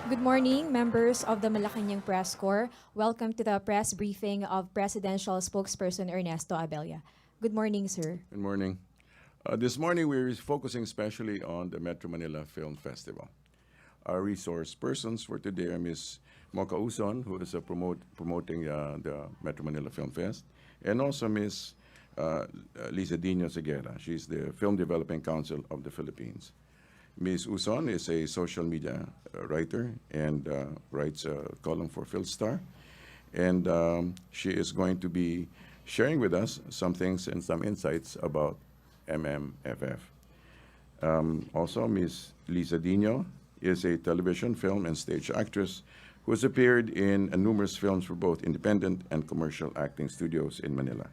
Good morning, members of the Malacanang Press Corps. Welcome to the press briefing of Presidential Spokesperson Ernesto Abella. Good morning, sir. Good morning. This morning, we're focusing especially on the Metro Manila Film Festival. Our resource persons for today are Ms. Mocha Uson, who is promoting the Metro Manila Film Fest, and also Ms. Liza Diño. She's the Film Development Council of the Philippines. Ms. Uson is a social media writer and writes a column for PhilStar. And she is going to be sharing with us some things and some insights about MMFF. Also, Ms. Liza Diño is a television, film, and stage actress who has appeared in numerous films for both independent and commercial acting studios in Manila.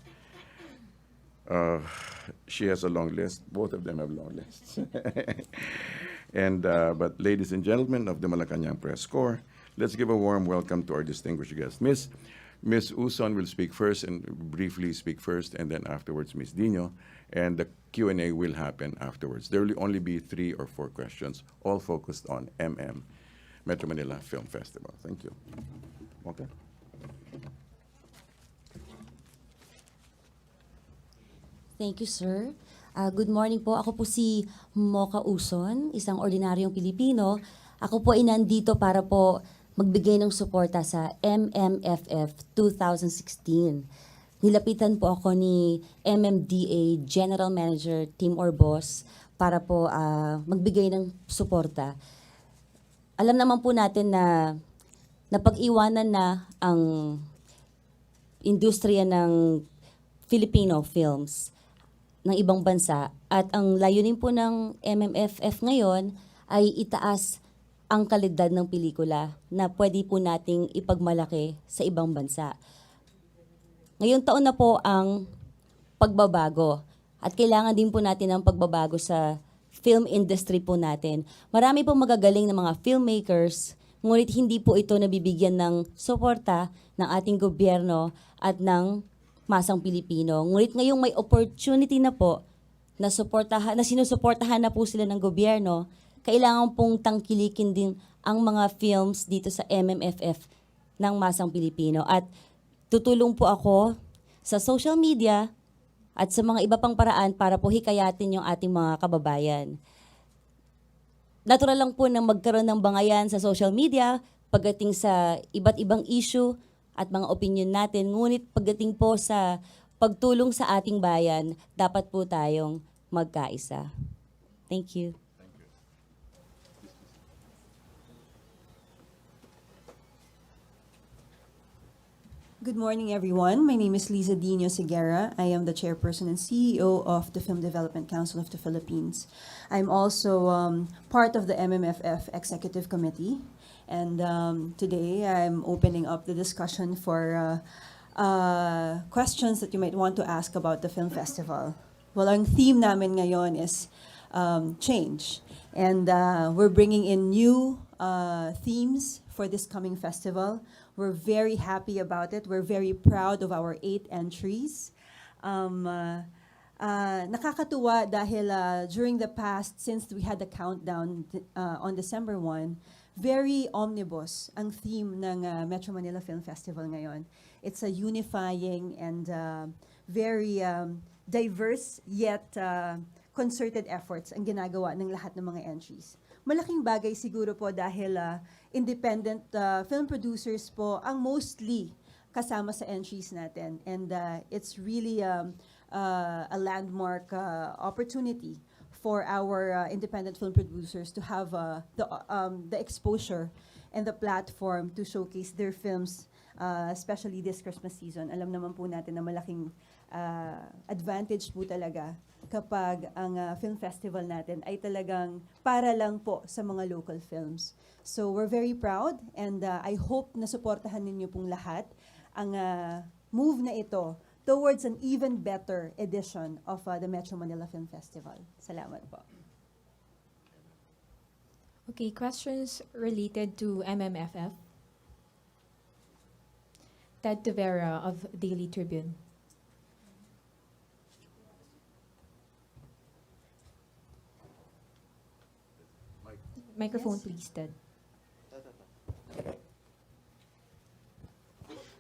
She has a long list. Both of them have long lists. But ladies and gentlemen of the Malacanang Press Corps, let's give a warm welcome to our distinguished guest. Ms. Uson will speak first and briefly speak first, and then afterwards Ms. Diño, and the Q&A will happen afterwards. There will only be 3 or 4 questions, all focused on Metro Manila Film Festival. Thank you. Okay. Thank you, sir. Good morning po. Ako po si Mocha Uson, isang ordinaryong Pilipino. Ako po ay nandito para po magbigay ng suporta sa MMFF 2016. Nilapitan po ako ni MMDA General Manager Team or Boss para po magbigay ng suporta. Alam naman po natin na napag-iwanan na ang industriya ng Filipino films ng ibang bansa at ang layunin po ng MMFF ngayon ay itaas ang kalidad ng pelikula na pwede po nating ipagmalaki sa ibang bansa. Ngayong taon na po ang pagbabago at kailangan din po natin ng pagbabago sa film industry po natin. Marami pong magagaling na mga filmmakers, ngunit hindi po ito nabibigyan ng suporta ng ating gobyerno at ng masang Pilipino. Ngunit ngayong may opportunity na po na sinusuportahan na po sila ng gobyerno, kailangan pong tangkilikin din ang mga films dito sa MMFF ng masang Pilipino. At tutulong po ako sa social media at sa mga iba pang paraan para po hikayatin yung ating mga kababayan. Natural lang po na magkaroon ng bangayan sa social media pagdating sa iba't ibang issue at mga opinion natin. Ngunit pagdating po sa pagtulong sa ating bayan, dapat po tayong magkaisa. Thank you. Good morning, everyone. My name is Liza Diño. I am the chairperson and CEO of the Film Development Council of the Philippines. I'm also part of the MMFF Executive Committee. And today, I'm opening up the discussion for questions that you might want to ask about the film festival. Well, ang theme namin ngayon is change. And we're bringing in new themes for this coming festival. We're very happy about it. We're very proud of our 8 entries. Nakakatuwa dahil during the past, since we had the countdown on December 1, very omnibus ang theme ng Metro Manila Film Festival ngayon. It's a unifying and very diverse yet concerted efforts ang ginagawa ng lahat ng mga entries. Malaking bagay siguro po dahil independent film producers po ang mostly kasama sa entries natin. And it's really a landmark opportunity for our independent film producers to have the exposure and the platform to showcase their films, especially this Christmas season. Alam naman po natin na malaking advantage po talaga kapag ang film festival natin ay talagang para lang po sa mga local films. So we're very proud and I hope na suportahan ninyo pong lahat ang move na ito towards an even better edition of the Metro Manila Film Festival. Salamat po. Okay, questions related to MMFF. Ted Tavera of Daily Tribune. Microphone, Yes. please, Ted.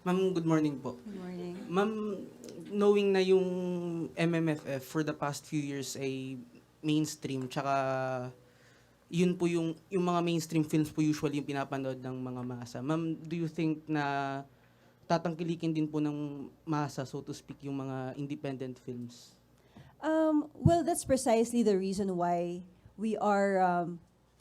Ma'am, good morning po. Good morning. Ma'am, knowing na yung MMFF for the past few years ay mainstream, tsaka yun po yung mga mainstream films po usually yung pinapanood ng mga masa. Ma'am, do you think na tatangkilikin din po ng masa, so to speak, yung mga independent films? Well, that's precisely the reason why we are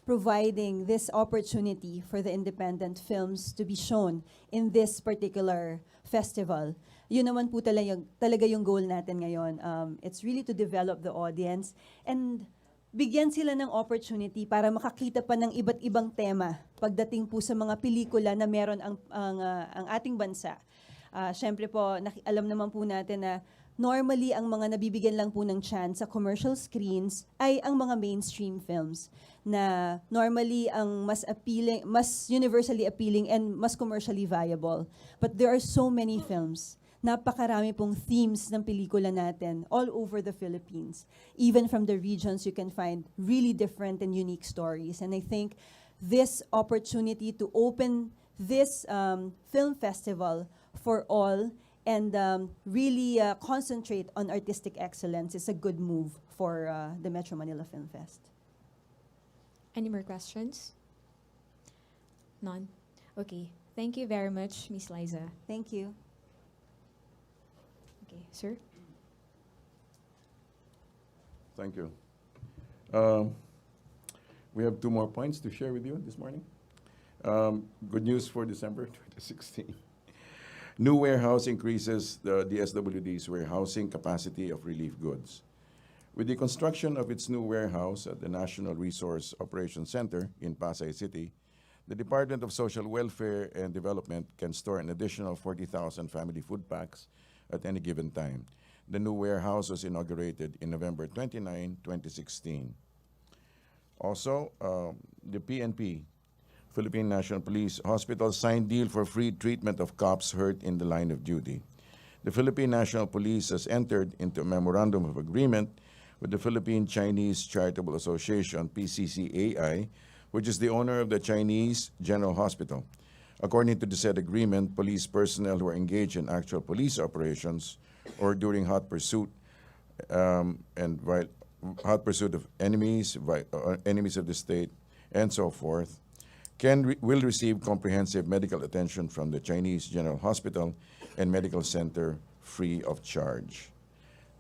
providing this opportunity for the independent films to be shown in this particular festival. Yun naman po talaga yung goal natin ngayon. It's really to develop the audience and bigyan sila ng opportunity para makakita pa ng iba't ibang tema pagdating po sa mga pelikula na meron ang ating bansa. Siyempre po, alam naman po natin na normally ang mga nabibigyan lang po ng chance sa commercial screens ay ang mga mainstream films na normally ang mas appealing, mas universally appealing and mas commercially viable. But there are so many films. Napakarami pong themes ng pelikula natin all over the Philippines. Even from the regions, you can find really different and unique stories. And I think this opportunity to open this film festival for all and really concentrate on artistic excellence is a good move for the Metro Manila Film Fest. Any more questions? None? Okay. Thank you very much, Ms. Liza. Thank you. Okay, sir? Thank you. We have 2 more points to share with you this morning. Good news for December 2016. New warehouse increases the DSWD's warehousing capacity of relief goods. With the construction of its new warehouse at the National Resource Operations Center in Pasay City, the Department of Social Welfare and Development can store an additional 40,000 family food packs at any given time. The new warehouse was inaugurated in November 29, 2016. Also, the PNP, Philippine National Police Hospital, signed deal for free treatment of cops hurt in the line of duty. The Philippine National Police has entered into a memorandum of agreement with the Philippine Chinese Charitable Association, PCCAI, which is the owner of the Chinese General Hospital. According to the said agreement, police personnel who are engaged in actual police operations or during hot pursuit hot pursuit of enemies, enemies of the state, and so forth, will receive comprehensive medical attention from the Chinese General Hospital and Medical Center free of charge.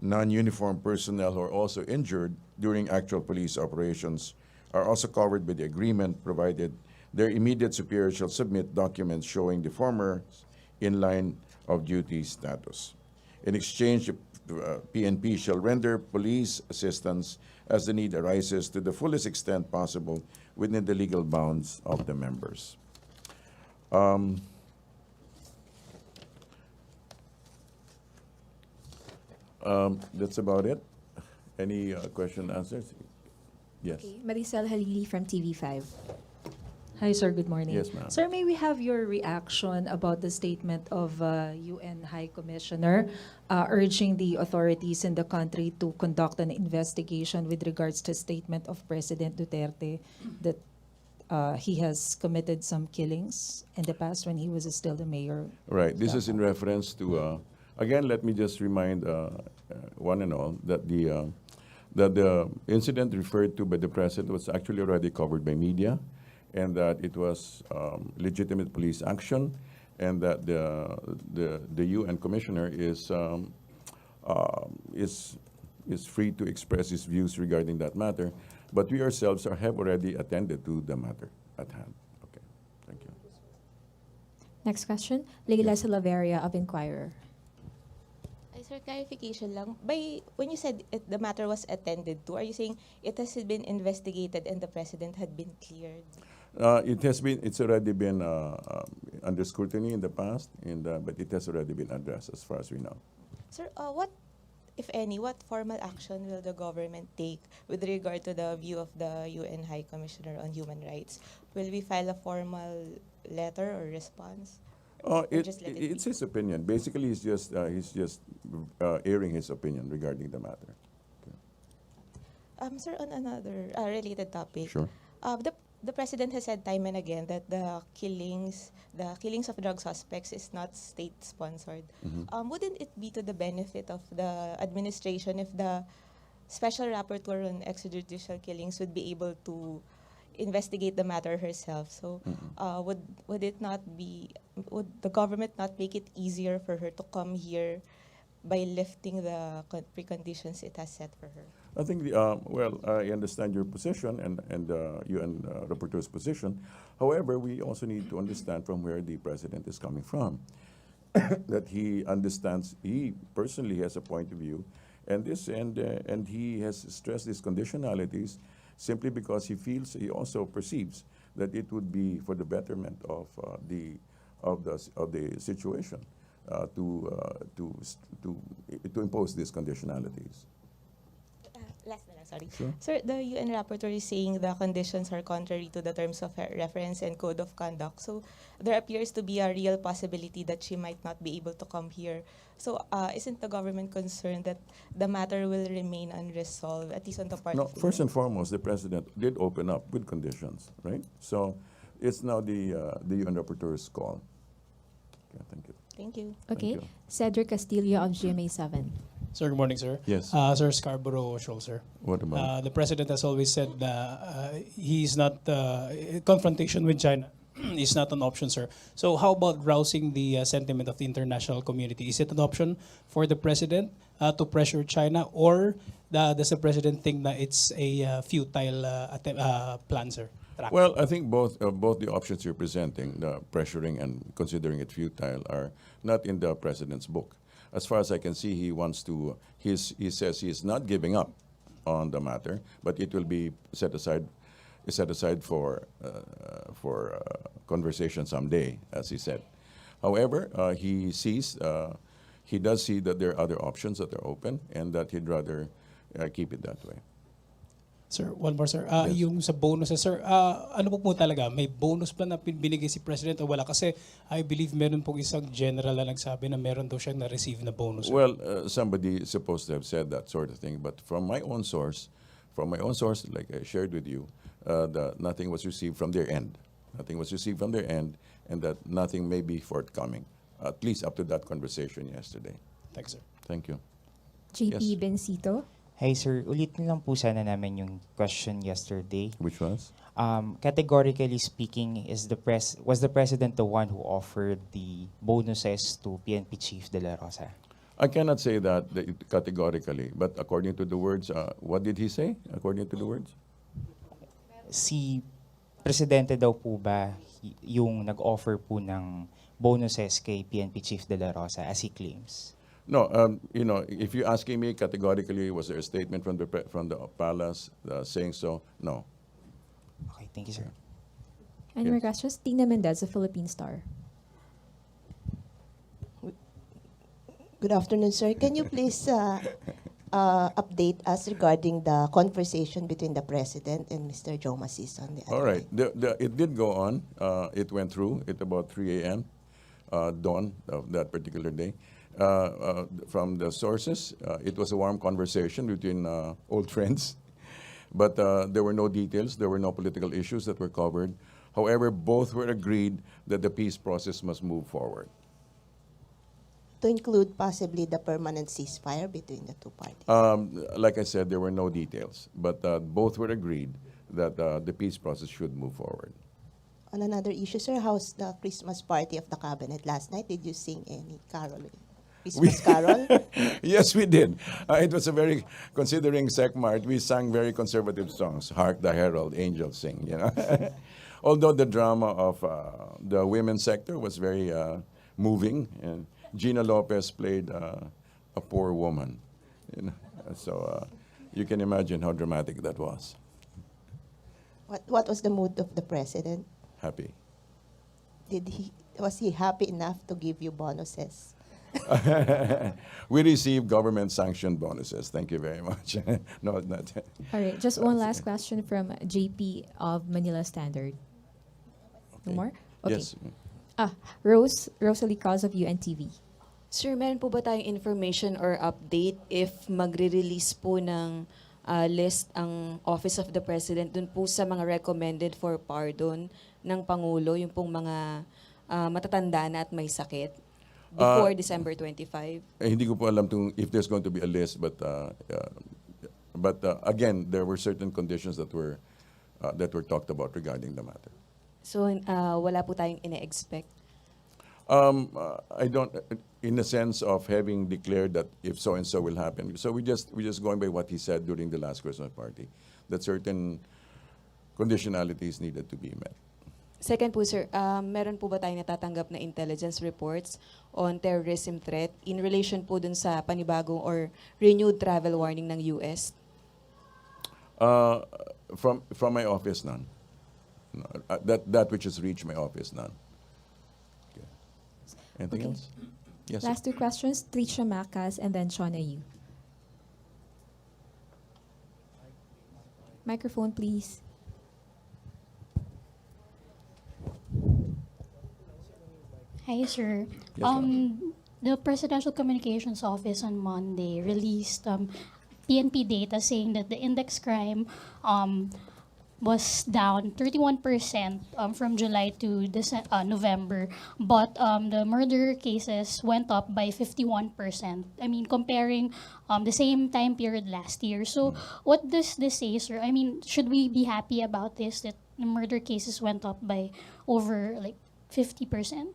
Non-uniformed personnel who are also injured during actual police operations are also covered by the agreement, provided their immediate superior shall submit documents showing the former's in-line of duty status. In exchange, PNP shall render police assistance as the need arises to the fullest extent possible within the legal bounds of the members. That's about it. Any question answers? Yes. Okay. Maricel Halili from TV5. Hi, sir. Good morning. Yes, ma'am. Sir, may we have your reaction about the statement of UN High Commissioner urging the authorities in the country to conduct an investigation with regards to statement of President Duterte that he has committed some killings in the past when he was still the mayor? Right. This is in reference to, again, let me just remind one and all that the incident referred to by the President was actually already covered by media, and that it was legitimate police action, and that the UN Commissioner is free to express his views regarding that matter. But we ourselves have already attended to the matter at hand. Okay, thank you. Next question, Leila Salaveria of Inquirer. Sir, clarification lang. When you said the matter was attended to, are you saying it has been investigated and the president had been cleared? It's already been under scrutiny in the past, but it has already been addressed as far as we know. Sir, what, if any, what formal action will the government take with regard to the view of the UN High Commissioner on Human Rights? Will we file a formal letter or response? It's his opinion. Basically, he's just airing his opinion regarding the matter. Sir, on another related topic. Sure. the president has said time and again that the killings of drug suspects is not state-sponsored. Wouldn't it be to the benefit of the administration if the special rapporteur on extrajudicial killings would be able to investigate the matter herself? So, would the government not make it easier for her to come here by lifting the preconditions it has set for her? I think, I understand your position and UN rapporteur's position. However, we also need to understand from where the president is coming from. That he understands, he personally has a point of view, and he has stressed these conditionalities simply because he also perceives that it would be for the betterment of the situation to impose these conditionalities. Last na lang, sorry. Sure. Sir, the UN rapporteur is saying the conditions are contrary to the terms of reference and code of conduct. So there appears to be a real possibility that she might not be able to come here. So isn't the government concerned that the matter will remain unresolved, at least on the part No, of the first and foremost, the president did open up with conditions, right? So it's now the UN rapporteur's call. Okay, thank you. Thank you. Okay. you. Cedric Castillo of GMA7. Sir, good morning, sir. Yes. Sir Scarborough Shoal, sir. What about? The president has always said he's not confrontation with China is not an option, sir. So how about rousing the sentiment of the international community? Is it an option for the president to pressure China, or does the president think that it's a futile plan, sir? Well, I think both the options you're presenting, the pressuring and considering it futile, are not in the president's book. As far as I can see, he says he is not giving up on the matter, but it will be set aside for conversation someday, as he said. However, he does see that there are other options that are open, and that he'd rather keep it that way. Sir, one more, sir. Yes. Yung sa bonuses, sir, ano po talaga? May bonus plan na binigay si President o wala? Kasi I believe meron pong isang general na nagsabi na meron daw siyang na-receive na bonus. Sir. Well, somebody is supposed to have said that sort of thing, but from my own source, like I shared with you, nothing was received from their end. Nothing was received from their end, and that nothing may be forthcoming, at least up to that conversation yesterday. Thanks, sir. Thank you. JP Yes. Bencito. Hi sir, ulitin lang po sana namin yung question yesterday. Which was? Categorically speaking, was the president the one who offered the bonuses to PNP Chief De La Rosa? I cannot say that categorically, but according to the words, what did he say? According to the words? Si presidente daw po ba yung nag-offer po ng bonuses kay PNP Chief De La Rosa as he claims? No, if you're asking me categorically, was there a statement from the palace saying so? No. Okay, thank you, sir. Any more questions? Tina Mendez of Philippine Star. Good afternoon, sir. Can you please update us regarding the conversation between the President and Mr. Joe Masison? All right. It did go on. It went through at about 3 a.m. Dawn of that particular day. From the sources, it was a warm conversation between old friends, but there were no details, there were no political issues that were covered. However, both were agreed that the peace process must move forward. To include possibly the permanent ceasefire between the two parties? Like I said, there were no details, but both were agreed that the peace process should move forward. On another issue, sir, how's the Christmas party of the cabinet last night? Did you sing any caroling? Christmas carol? Yes, we did. It was considering SecMart, we sang very conservative songs. Hark the Herald Angels Sing, Although the drama of the women's sector was very moving, and Gina Lopez played a poor woman. So you can imagine how dramatic that was. What was the mood of the President? Happy. Was he happy enough to give you bonuses? We received government-sanctioned bonuses. Thank you very much. No, not. All right, just one last question from JP of Manila Standard. No Okay. more? Okay. Yes. Rosalie Cruz of UNTV. Sir, meron po ba tayong information or update if magre-release po ng list ang Office of the President dun po sa mga recommended for pardon ng Pangulo, yung pong mga matatanda na at may sakit before December 25? Hindi ko po alam if there's going to be a list, but again, there were certain conditions that were talked about regarding the matter. So wala po tayong ine-expect. I don't, in the sense of having declared that if so and so will happen. So we just going by what he said during the last Christmas party, that certain conditionalities needed to be met. Second po, sir, meron po ba tayong natatanggap na intelligence reports on terrorism threat in relation po dun sa panibagong or renewed travel warning ng US? From my office, none. No, that which has reached my office, none. Okay. Anything else? Yes. Last two questions, Tricia Macas and then Shauna Yu. Microphone, please. Hi, sir. Yes, ma'am. The Presidential Communications Office on Monday released PNP data saying that the index crime was down 31% from July to November, but the murder cases went up by 51%. I mean, comparing the same time period last year. So, what does this say, sir? I mean, should we be happy about this, that the murder cases went up by over like 50%?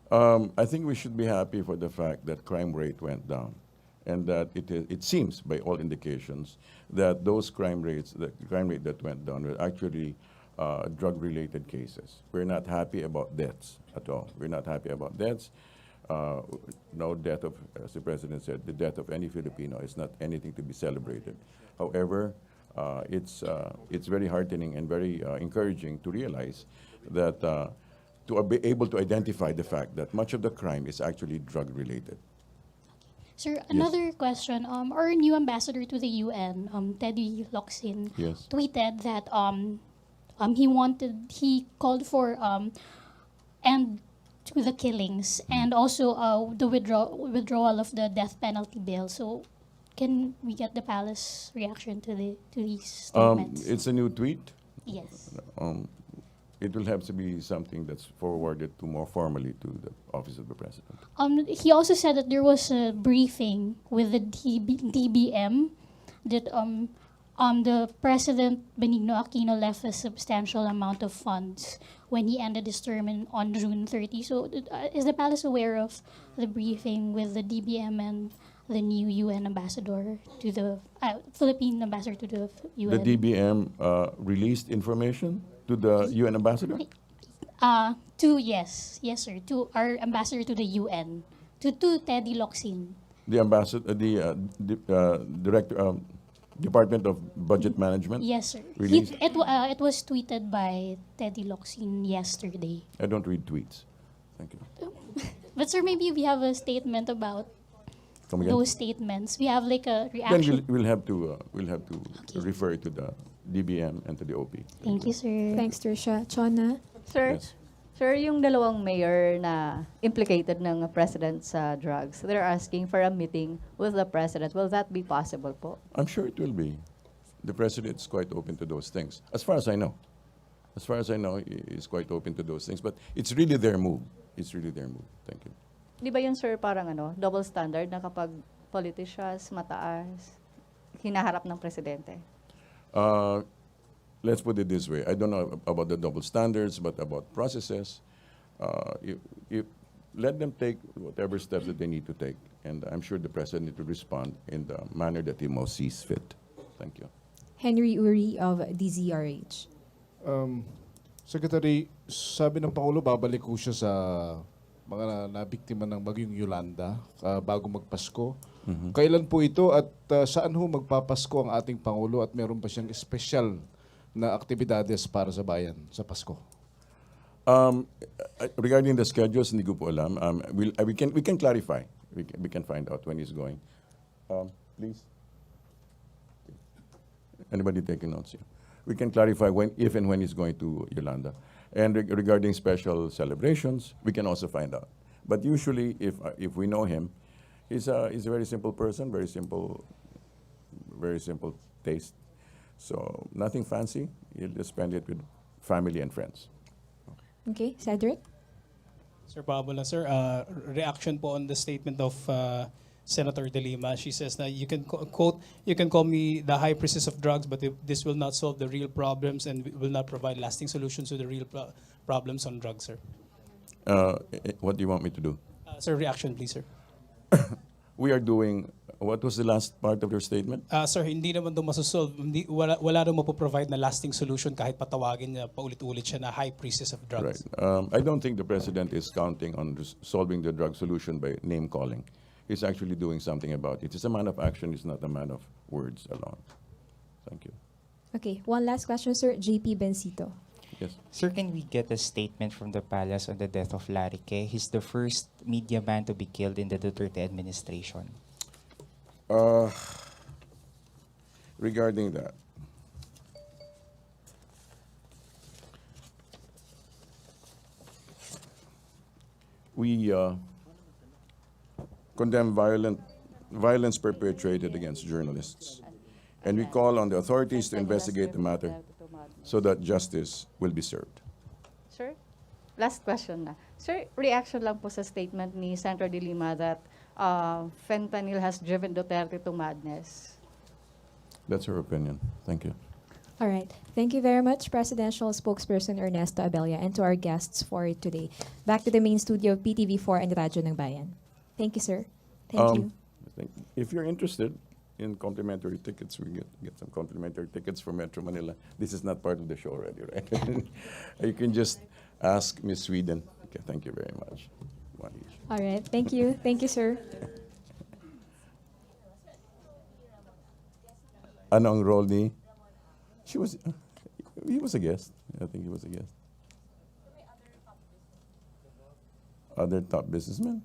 I think we should be happy for the fact that crime rate went down, and that it seems, by all indications, that those crime rates, the crime rate that went down, were actually drug-related cases. We're not happy about deaths at all. We're not happy about deaths. No death of, as the President said, the death of any Filipino is not anything to be celebrated. However, it's very heartening and very encouraging to realize that to be able to identify the fact that much of the crime is actually drug-related. Sir, another question. Our new ambassador to the UN, Teddy Locsin, Yes. tweeted that he called for end to the killings and also the withdrawal of the death penalty bill. So, can we get the palace reaction to these statements? It's a new tweet. Yes. It will have to be something that's forwarded to more formally to the Office of the President. He also said that there was a briefing with the DBM that the President Benigno Aquino left a substantial amount of funds when he ended his term on June 30. So is the palace aware of the briefing with the DBM and the new UN ambassador to the Philippine ambassador to the UN? The DBM released information to the UN ambassador? Yes, sir, to our ambassador to the UN, to Teddy Locsin. The ambassador, director, Department of Budget Management? Yes, sir. Released? It was tweeted by Teddy Locsin yesterday. I don't read tweets. Thank you. But sir, maybe we have a statement about Come again? those statements. We have like a Then reaction. we'll have to refer to the DBM and to the OP. Thank you, sir. Thanks, Tricia. Chona? Sir, Yes. sir, yung dalawang mayor na implicated ng president sa drugs, they're asking for a meeting with the president. Will that be possible po? I'm sure it will be. The President is quite open to those things, as far as I know. As far as I know, he's quite open to those things. But it's really their move. It's really their move. Thank you. Di ba yun, sir, parang double standard na kapag politicians mataas, hinaharap ng presidente? Let's put it this way. I don't know about the double standards, but about processes. Let them take whatever steps that they need to take. And I'm sure the President need to respond in the manner that he most sees fit. Thank you. Henry Uri of DZRH. Secretary, sabi ng Pangulo, babalik ko siya sa mga nabiktima ng bagyong Yolanda bago magpasko. Kailan po ito at saan ho magpapasko ang ating Pangulo at meron pa siyang special na aktibidades para sa bayan sa Pasko? Regarding the schedules, hindi ko po alam. We can clarify. We can find out when he's going. Please. Anybody taking notes here? We can clarify if and when he's going to Yolanda. And regarding special celebrations, we can also find out. But usually, if we know him, he's a very simple person, very simple taste. So nothing fancy. You'll just spend it with family and friends. Okay, Cedric? Sir Pablo, sir, reaction po on the statement of Senator De Lima. She says that you can quote, you can call me the high priestess of drugs, but this will not solve the real problems and will not provide lasting solutions to the real problems on drugs, sir. What do you want me to do? Sir, reaction please, sir. We are doing, what was the last part of your statement? Sir, hindi naman daw masosolve, wala daw mapoprovide na lasting solution kahit patawagin niya paulit-ulit siya na high priestess of drugs. Right. I don't think the president is counting on solving the drug solution by name calling. He's actually doing something about it. It's a man of action. It's not a man of words alone. Thank you. Okay, one last question, sir. JP Bencito. Yes. Sir, can we get a statement from the palace on the death of Larry K? He's the first media man to be killed in the Duterte administration. Regarding that, we condemn violence perpetrated against journalists, and we call on the authorities to investigate the matter so that justice will be served. Sir, last question na. Sir, reaction lang po sa statement ni Senator De Lima that fentanyl has driven Duterte to madness. That's her opinion. Thank you. All right. Thank you very much, Presidential Spokesperson Ernesto Abella, and to our guests for today. Back to the main studio of PTV4 and Radyo ng Bayan. Thank you, sir. Thank you. If you're interested in complimentary tickets, we get some complimentary tickets for Metro Manila. This is not part of the show already, right? You can just ask Miss Sweden. Okay, thank you very much. One each. All right. Thank you. Thank you, sir. Ano ang role ni? He was a guest. I think he was a guest. Other top businessmen?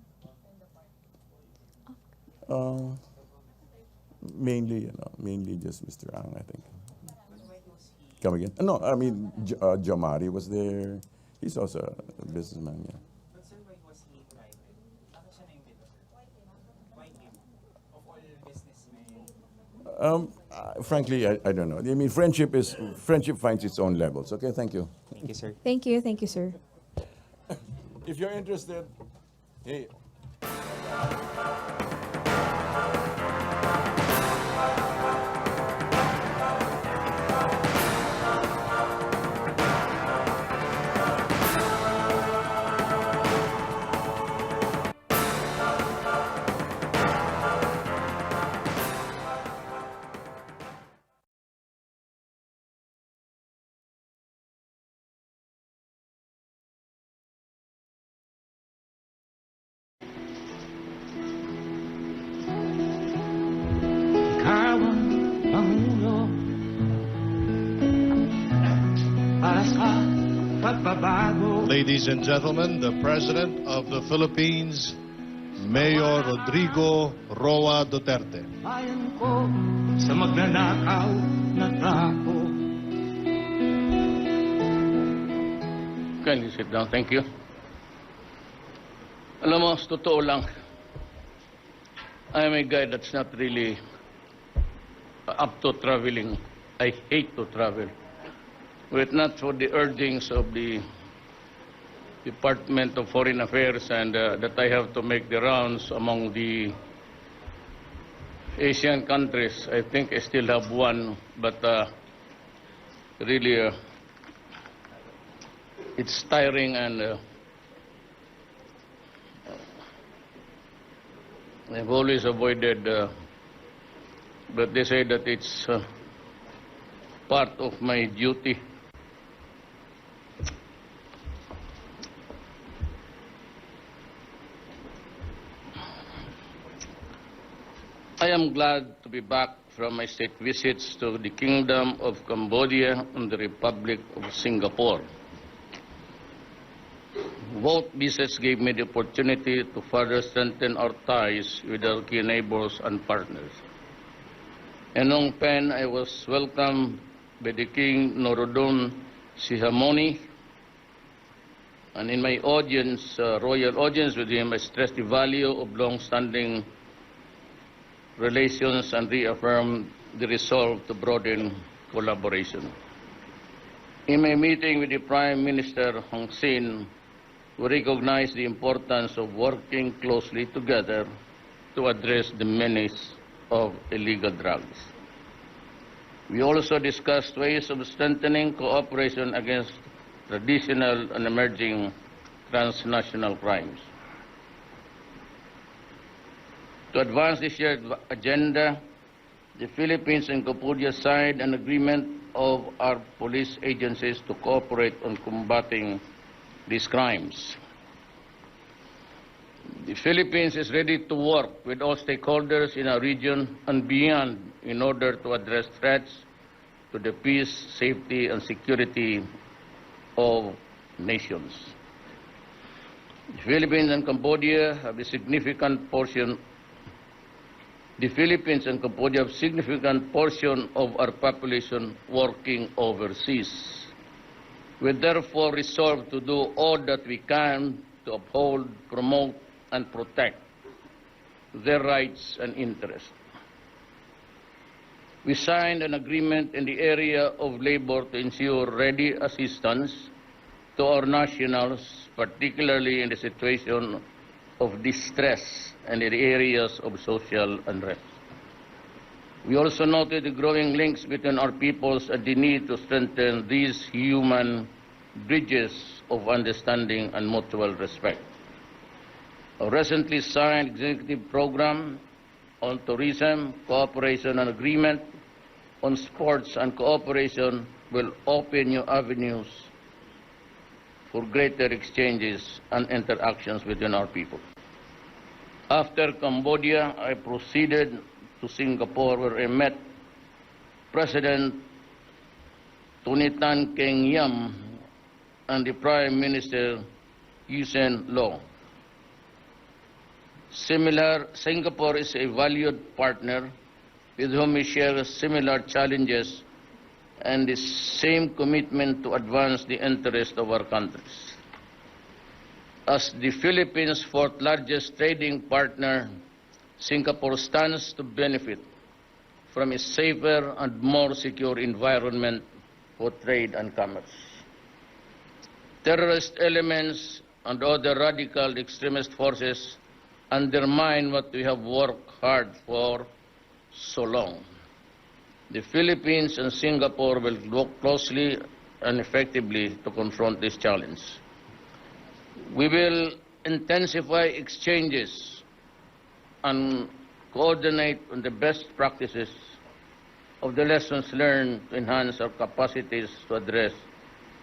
Mainly just Mr. Ang, I think. Come again? No, I mean, Jamari was there. He's also a businessman, yeah. But sir, why was he private? Bakit siya na-invite? Why him? Of all businessmen? Frankly, I don't know. I mean, friendship finds its own levels. Okay, thank you. Thank you, sir. Thank you. Thank you, sir. If you're interested, hey. Ladies and gentlemen, the President of the Philippines, Mayor Rodrigo Roa Duterte. Bayan ko sa magnanakaw na trapo. Can you sit down? Thank you. Alam mo, sa totoo lang, I am a guy that's not really up to traveling. I hate to travel. Were it not for the urgings of the Department of Foreign Affairs and that I have to make the rounds among the Asian countries, I think I still have one, but really it's tiring and I've always avoided, but they say that it's part of my duty. I am glad to be back from my state visits to the Kingdom of Cambodia and the Republic of Singapore. Both visits gave me the opportunity to further strengthen our ties with our key neighbors and partners. In Phnom Penh, I was welcomed by the King Norodom Sihamoni, and in my audience, royal audience with him, I stressed the value of long-standing relations and reaffirmed the resolve to broaden collaboration. In my meeting with the Prime Minister Hong Sin, we recognize the importance of working closely together to address the menace of illegal drugs. We also discussed ways of strengthening cooperation against traditional and emerging transnational crimes. To advance this shared agenda, the Philippines and Cambodia signed an agreement of our police agencies to cooperate on combating these crimes. The Philippines is ready to work with all stakeholders in our region and beyond in order to address threats to the peace, safety, and security of nations. The Philippines and Cambodia have a significant portion of our population working overseas. We therefore resolve to do all that we can to uphold, promote, and protect their rights and interests. We signed an agreement in the area of labor to ensure ready assistance to our nationals, particularly in the situation of distress and in the areas of social unrest. We also noted the growing links between our peoples and the need to strengthen these human bridges of understanding and mutual respect. A recently signed executive program on tourism, cooperation and agreement on sports and cooperation will open new avenues for greater exchanges and interactions within our people. After Cambodia, I proceeded to Singapore, where I met President Tunitan Keng Yam and the Prime Minister Uson. Singapore is a valued partner with whom we share similar challenges and the same commitment to advance the interest of our countries. As the Philippines' fourth largest trading partner, Singapore stands to benefit from a safer and more secure environment for trade and commerce. Terrorist elements and other radical extremist forces undermine what we have worked hard for so long. The Philippines and Singapore will work closely and effectively to confront this challenge. We will intensify exchanges and coordinate on the best practices of the lessons learned to enhance our capacities to address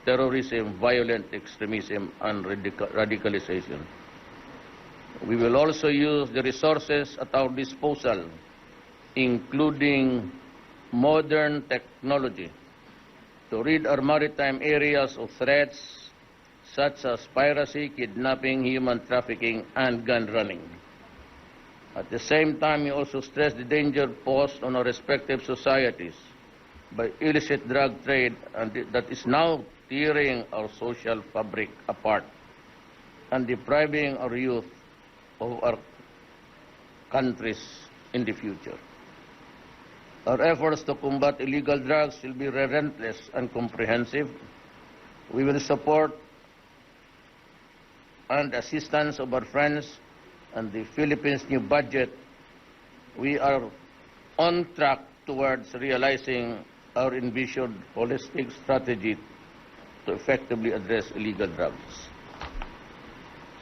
terrorism, violent extremism, and radicalization. We will also use the resources at our disposal, including modern technology, to rid our maritime areas of threats such as piracy, kidnapping, human trafficking, and gun running. At the same time, we also stress the danger posed on our respective societies by illicit drug trade that is now tearing our social fabric apart and depriving our youth of our countries in the future. Our efforts to combat illegal drugs will be relentless and comprehensive. We will support and assistance of our friends and the Philippines' new budget. We are on track towards realizing our envisioned holistic strategy to effectively address illegal drugs.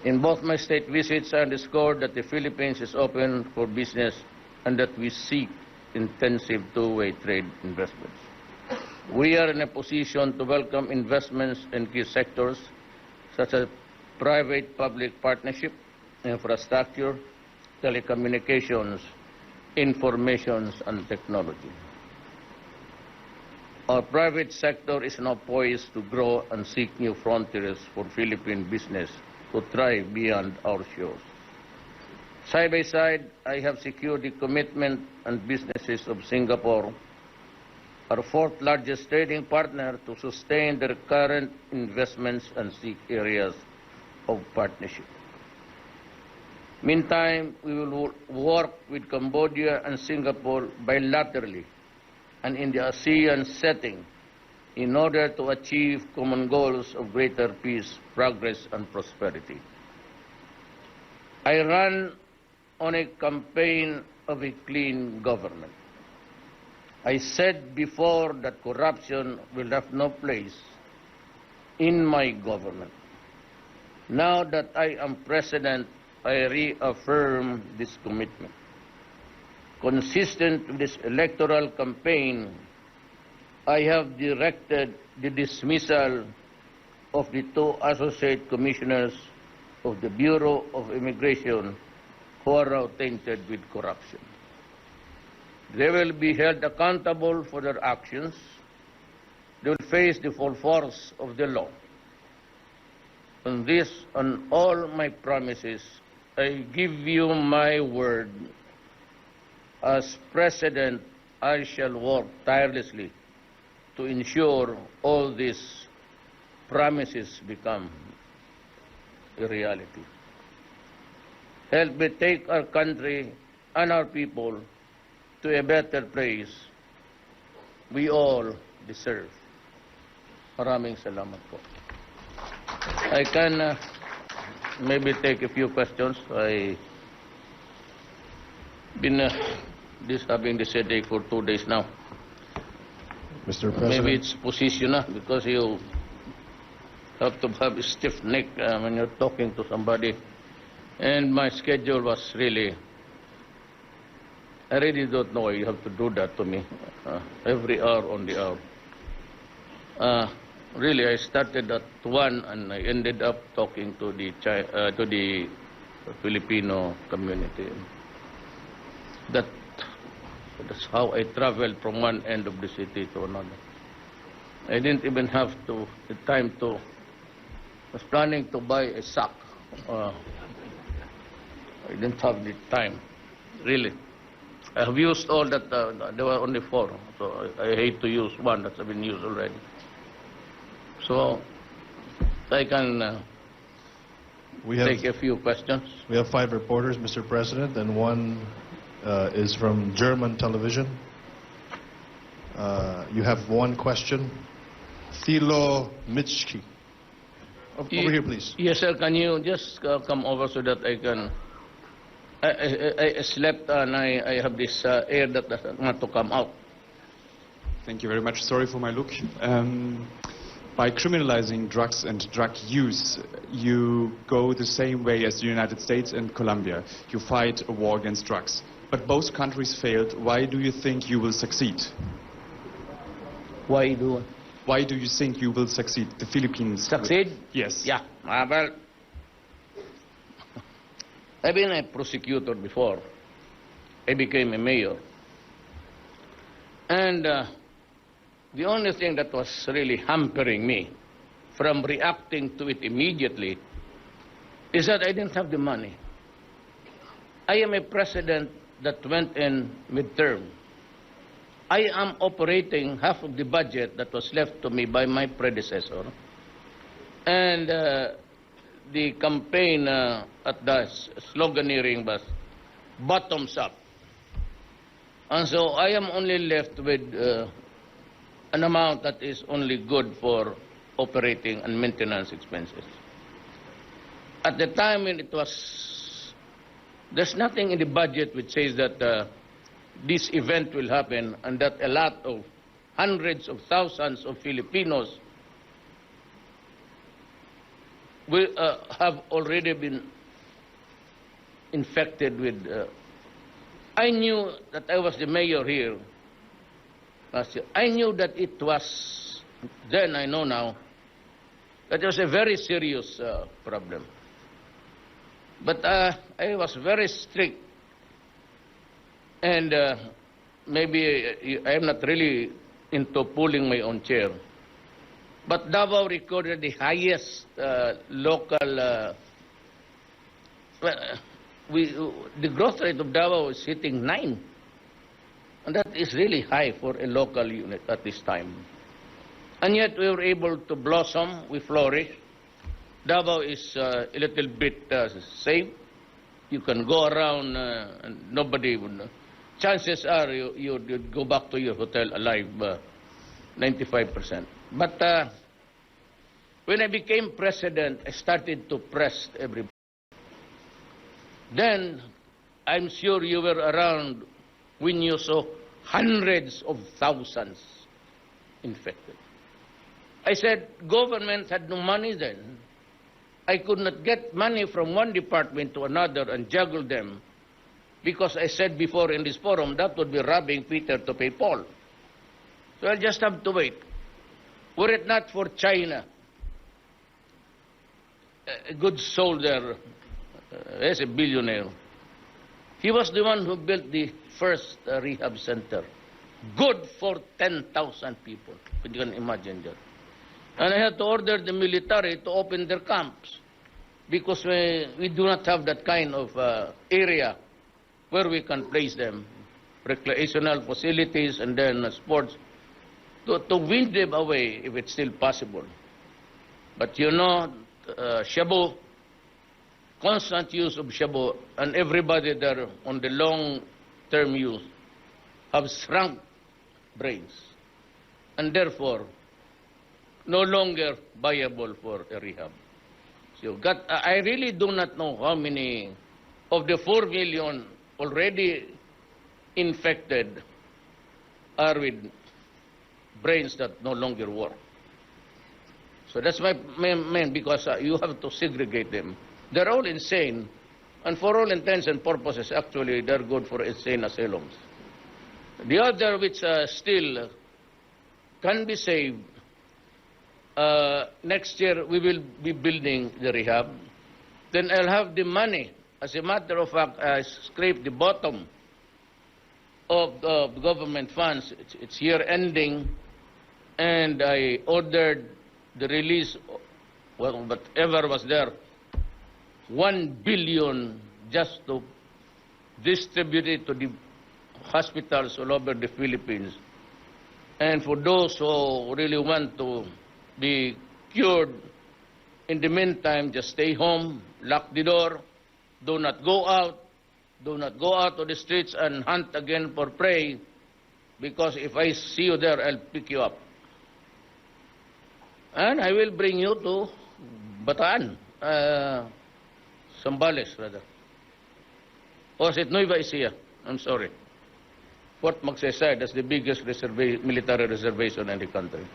In both my state visits, I underscored that the Philippines is open for business and that we seek intensive two-way trade investments. We are in a position to welcome investments in key sectors such as private-public partnership, infrastructure, telecommunications, information and technology. Our private sector is now poised to grow and seek new frontiers for Philippine business to thrive beyond our shores. Side by side, I have secured the commitment and businesses of Singapore, our fourth largest trading partner, to sustain their current investments and seek areas of partnership. Meantime, we will work with Cambodia and Singapore bilaterally and in the ASEAN setting in order to achieve common goals of greater peace, progress, and prosperity. I run on a campaign of a clean government. I said before that corruption will have no place in my government. Now that I am president, I reaffirm this commitment. Consistent with this electoral campaign, I have directed the dismissal of the 2 associate commissioners of the Bureau of Immigration who are now tainted with corruption. They will be held accountable for their actions. They will face the full force of the law. On this and all my promises, I give you my word. As President, I shall work tirelessly to ensure all these promises become a reality. Help me take our country and our people to a better place we all deserve. Maraming salamat po. I can maybe take a few questions. I've been having this headache for 2 days now. Mr. President. Maybe it's positional because you have to have a stiff neck when you're talking to somebody. And my schedule was really, I really don't know why you have to do that to me. Every hour on the hour. Really, I started at 1 and I ended up talking to the Filipino community. That's how I traveled from one end of the city to another. I didn't even have the time to. I was planning to buy a sack. I didn't have the time, really. I have used all that. There were only 4, so I hate to use one that's been used already. So I can take a few questions. We have 5 reporters, Mr. President, and one is from German television. You have one question. Thilo Mitschke. Over here, please. Yes, sir. Can you just come over so that I can... I slept and I have this air that doesn't want to come out. Thank you very much. Sorry for my look. By criminalizing drugs and drug use, you go the same way as the United States and Colombia. You fight a war against drugs. But both countries failed. Why do you think you will succeed? Why do you think you will succeed? The Philippines... Succeed? Yes. Yeah. Well, I've been a prosecutor before. I became a mayor. And the only thing that was really hampering me from reacting to it immediately is that I didn't have the money. I am a president that went in midterm. I am operating half of the budget that was left to me by my predecessor. And the campaign at the sloganeering was bottoms up. And so I am only left with an amount that is only good for operating and maintenance expenses. At the time when it was, there's nothing in the budget which says that this event will happen and that a lot of hundreds of thousands of Filipinos will have already been infected with. I knew that I was the mayor here last year. I knew that it was, then I know now, that it was a very serious problem. But I was very strict, and maybe I am not really into pulling my own chair. But Davao recorded the highest local, the growth rate of Davao is hitting 9. And that is really high for a local unit at this time. And yet we were able to blossom, we flourish. Davao is a little bit safe. You can go around and nobody would chances are you'd go back to your hotel alive, 95%. But when I became president, I started to press everybody. Then, I'm sure you were around when you saw hundreds of thousands infected. I said, government had no money then. I could not get money from one department to another and juggle them, because I said before in this forum, that would be robbing Peter to pay Paul. So I'll just have to wait. Were it not for China, a good soldier, as a billionaire, he was the one who built the first rehab center. Good for 10,000 people. You can imagine that. And I had to order the military to open their camps, because we do not have that kind of area where we can place them. Recreational facilities and then sports, to win them away if it's still possible. But you know, shabu, constant use of shabu, and everybody there on the long-term use have shrunk brains, and therefore no longer viable for a rehab. So I really do not know how many of the 4 million already infected are with brains that no longer work. So that's my main, because you have to segregate them. They're all insane, and for all intents and purposes, actually, they're good for insane asylums. The other, which still can be saved, next year we will be building the rehab. Then I'll have the money. As a matter of fact, I scraped the bottom of the government funds. It's year ending, and I ordered the release, well, whatever was there, 1 billion just to distribute it to the hospitals all over the Philippines. And for those who really want to be cured, in the meantime, just stay home, lock the door, do not go out to the streets and hunt again for prey, because if I see you there, I'll pick you up. And I will bring you to Bataan, Zambales rather. Or is it Nueva Ecija? I'm sorry. Fort Magsaysay, that's the biggest military reservation in the country.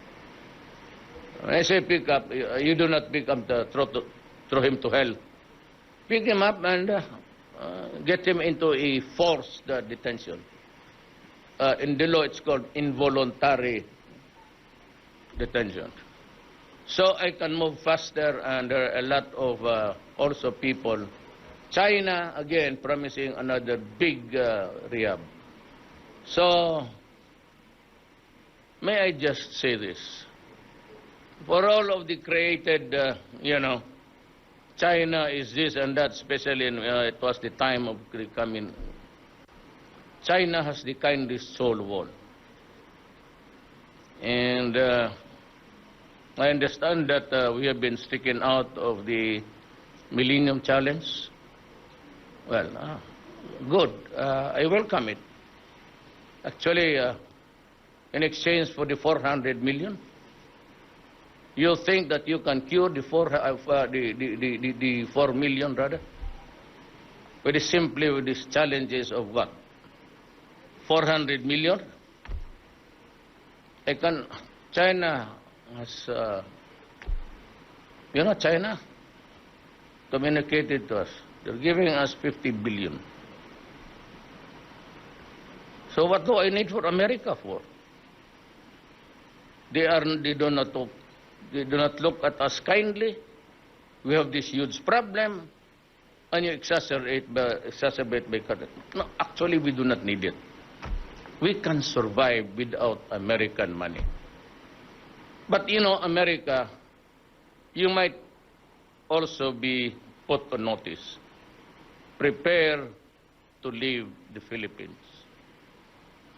When I say pick up, you do not pick up throw him to hell. Pick him up and get him into a forced detention. In the law, it's called involuntary detention. So I can move faster, and there are a lot of also people. China, again, promising another big rehab. So, may I just say this? For all of the created, China is this and that, especially in, it was the time of coming. China has the kindest soul of all. And I understand that we have been sticking out of the Millennium Challenge. Well, good. I welcome it. Actually, in exchange for the 400 million, you think that you can cure the 4 million rather? Simply with these challenges of what? 400 million? China has, China communicated to us. They're giving us 50 billion. So what do I need for America for? They do not look at us kindly. We have this huge problem, and you exacerbate by cutting. No, actually, we do not need it. We can survive without American money. But America, you might also be put on notice. Prepare to leave the Philippines.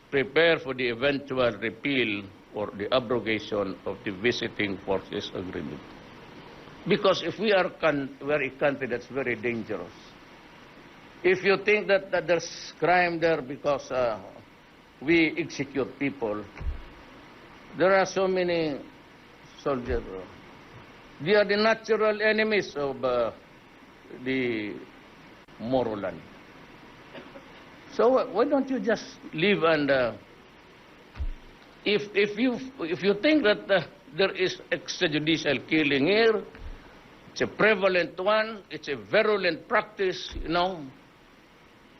Prepare for the eventual repeal or the abrogation of the Visiting Forces Agreement. Because if we're a country that's very dangerous, If you think that there's crime there because we execute people, there are so many soldiers. They are the natural enemies of the Moroland. So why don't you just leave and if you think that there is extrajudicial killing here, it's a prevalent one, it's a virulent practice, you know.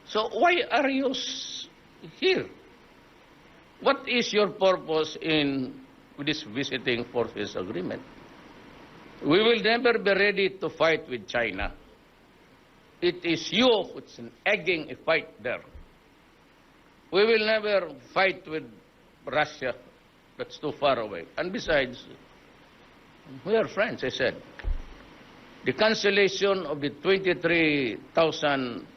So why are you here? What is your purpose in this visiting forces agreement? We will never be ready to fight with China. It is you who's egging a fight there. We will never fight with Russia. That's too far away. And besides, we are friends, I said. The cancellation of the 23,000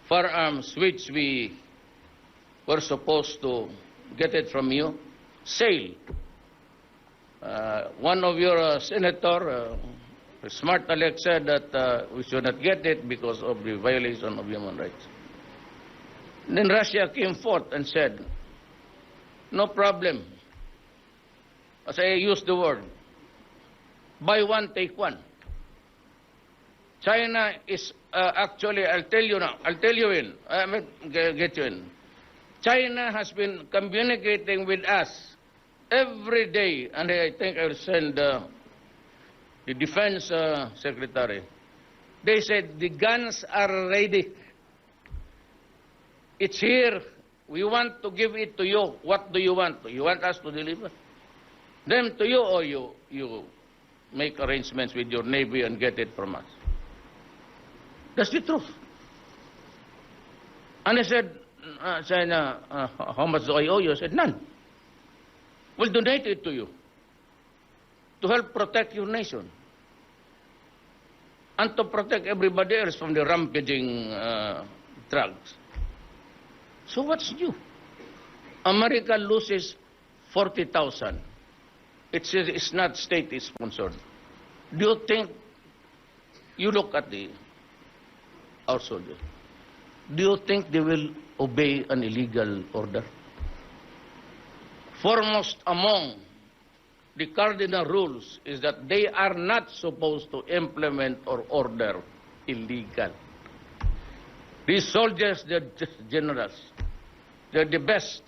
firearms which we were supposed to get it from you, sail. One of your senator, smart Alex, said that we should not get it because of the violation of human rights. Then Russia came forth and said, no problem. As I used the word, buy one, take one. China is actually, I'll tell you now, get you in. China has been communicating with us every day, and I think I'll send the defense secretary. They said the guns are ready. It's here. We want to give it to you. What do you want? You want us to deliver them to you, or you make arrangements with your Navy and get it from us? That's the truth. And I said, how much do I owe you? I said, none. We'll donate it to you to help protect your nation and to protect everybody else from the rampaging drugs. So what's new? America loses 40,000. It's not state-sponsored. Do you think, you look at our soldiers, do you think they will obey an illegal order? Foremost among the cardinal rules is that they are not supposed to implement or order illegal. These soldiers, they're just generals. They're the best.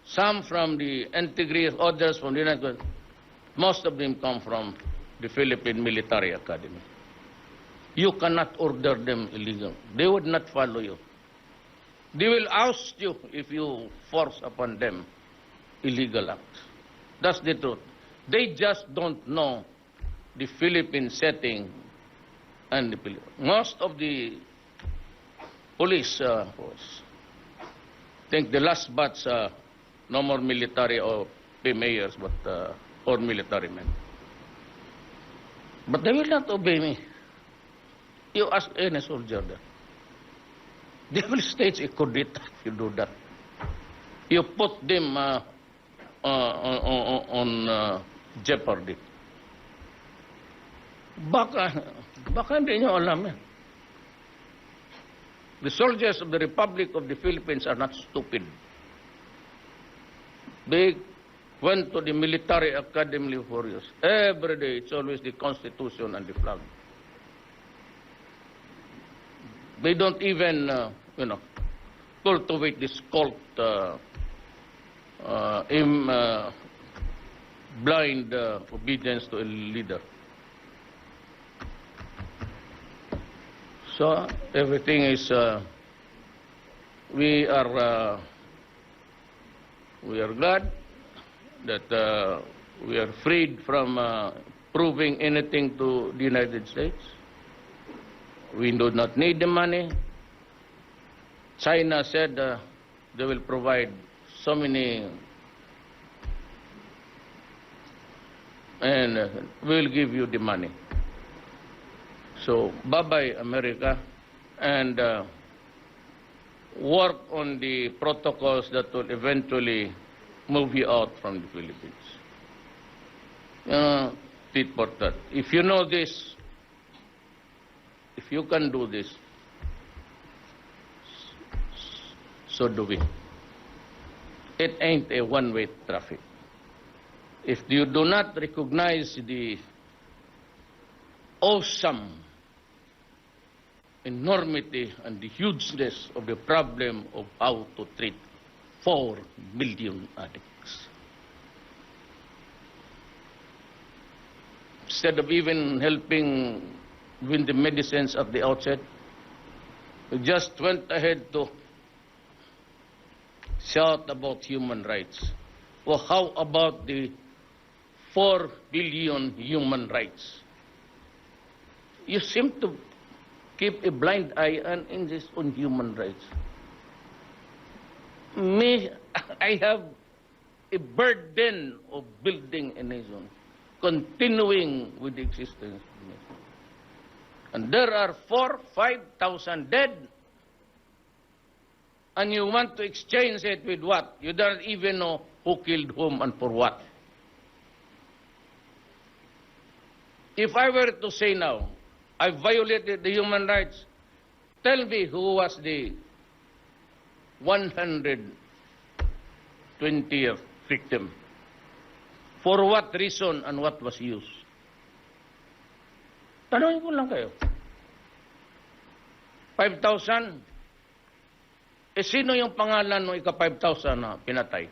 Some from the Integris, others from the United States. Most of them come from the Philippine Military Academy. You cannot order them illegal. They would not follow you. They will oust you if you force upon them illegal acts. That's the truth. They just don't know the Philippine setting and the most of the police force. I think the last batch, no more military or mayors, but or military men. But they will not obey me. You ask any soldier that. They will stage a coup d'etat if you do that. You put them on jeopardy. Baka hindi nyo alam yan. The soldiers of the Republic of the Philippines are not stupid. They went to the military academy for years. Every day, it's always the Constitution and the flag. They don't even, cultivate this cult, blind obedience to a leader. So everything is, we are glad that we are freed from proving anything to the United States. We do not need the money. China said they will provide so many, and we'll give you the money. So bye-bye, America, and work on the protocols that will eventually move you out from the Philippines. Tit for tat. If you know this, if you can do this, so do we. It ain't a one-way traffic. If you do not recognize the awesome enormity and the hugeness of the problem of how to treat 4 million addicts, instead of even helping with the medicines at the outset, we just went ahead to shout about human rights. Well, how about the 4 billion human rights? You seem to keep a blind eye in this on human rights. Me, I have a burden of building a nation, continuing with the existence of the nation. And there are 4,000-5,000 dead. And you want to exchange it with what? You don't even know who killed whom and for what. If I were to say now, I violated the human rights, tell me who was the 120th victim. For what reason and what was used? Tanongin ko lang kayo. 5,000? Eh, sino yung pangalan ng ika-5,000 na pinatay?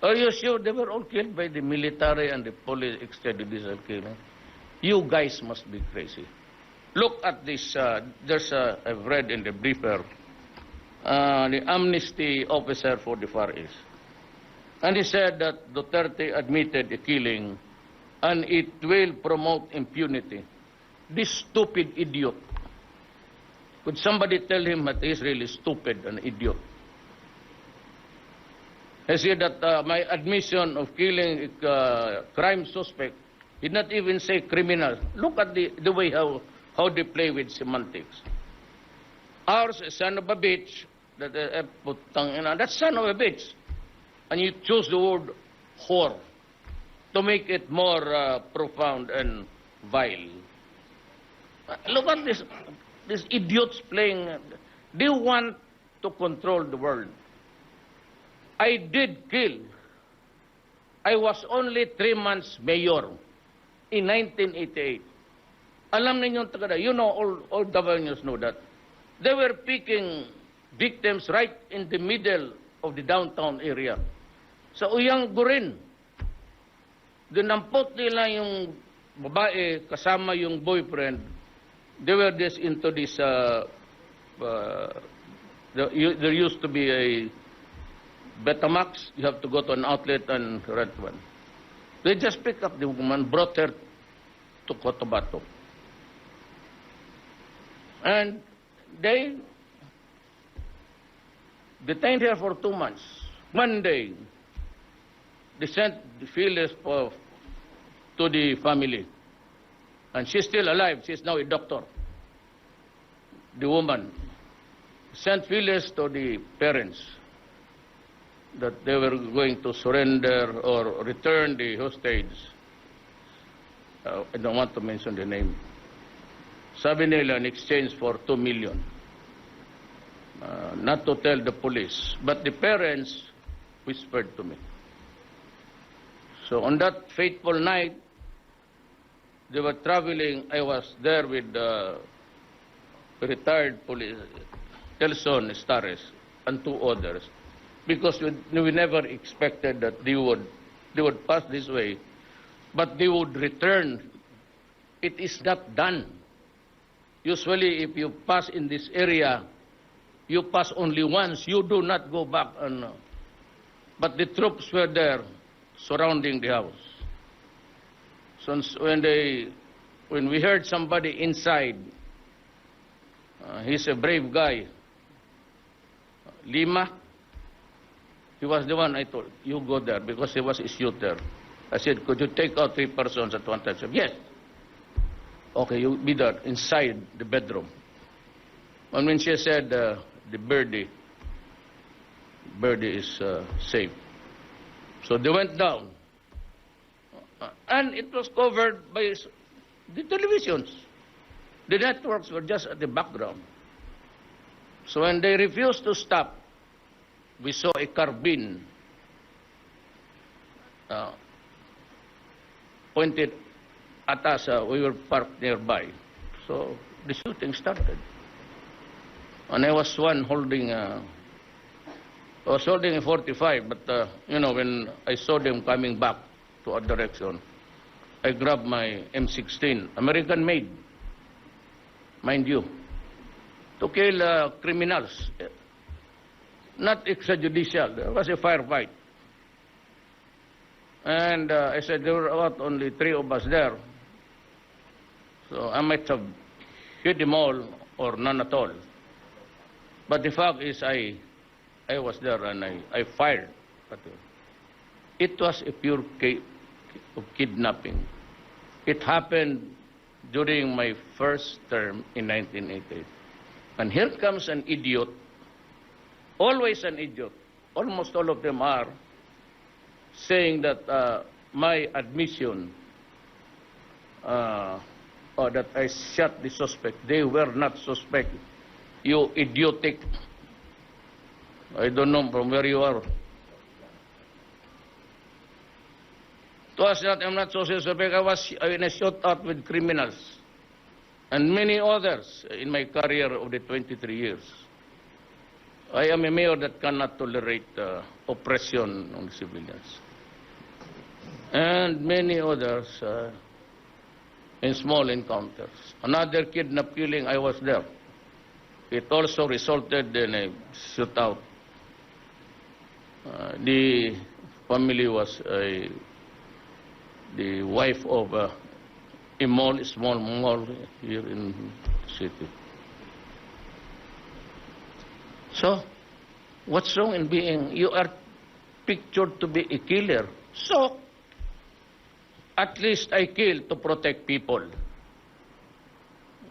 Are you sure they were all killed by the military and the police extrajudicial killing? You guys must be crazy. Look at this. I've read in the briefer, the amnesty officer for the Far East. And he said that Duterte admitted the killing and it will promote impunity. This stupid idiot. Could somebody tell him that he's really stupid and idiot? He said that my admission of killing a crime suspect did not even say criminal. Look at the way how they play with semantics. Ours is son of a bitch. That's son of a bitch. And you choose the word whore to make it more profound and vile. Look at this. These idiots playing. They want to control the world. I did kill. I was only 3 months mayor in 1988. Alam ninyo tagada, you know, all governors know that. They were picking victims right in the middle of the downtown area. Sa Uyang Gurin, dinampot nila yung babae kasama yung boyfriend. They were just into this, there used to be a Betamax. You have to go to an outlet and rent one. They just picked up the woman, brought her to Cotabato. And they detained her for 2 months. One day, they sent the feelers to the family. And she's still alive. She's now a doctor. The woman sent feelers to the parents that they were going to surrender or return the hostage. I don't want to mention the name. Sabi nila in exchange for 2 million. Not to tell the police. But the parents whispered to me. So on that fateful night, they were traveling. I was there with retired police, Telson Estares, and 2 others, because we never expected that they would pass this way, but they would return. It is not done. Usually, if you pass in this area, you pass only once. You do not go back. But the troops were there, surrounding the house. So when we heard somebody inside, he's a brave guy, Lima, he was the one I told, you go there, because he was a shooter. I said, could you take out 3 persons at one time? He said, yes. Okay, you be there, inside the bedroom. And when she said, the birdie is safe. So they went down. And it was covered by the televisions. The networks were just at the background. So when they refused to stop, we saw a carbine pointed at us. We were parked nearby. So the shooting started. And I was one holding, I was holding a 45, but when I saw them coming back to our direction, I grabbed my M16, American made, mind you, to kill criminals, not extrajudicial. There was a firefight. And I said there were about only 3 of us there. So I might have hit them all or none at all. But the fact is I was there and I fired. It was a pure case of kidnapping. It happened during my first term in 1988. And here comes an idiot, always an idiot, almost all of them are, saying that my admission or that I shot the suspect. They were not suspect. You idiotic. I don't know from where you are. To us that I'm not so suspect. I was in a shootout with criminals and many others in my career of the 23 years. I am a mayor that cannot tolerate oppression on civilians. And many others in small encounters. Another kidnap killing, I was there. It also resulted in a shootout. The family was the wife of a small mall here in the city. So, what's wrong in being, you are pictured to be a killer. So, at least I kill to protect people.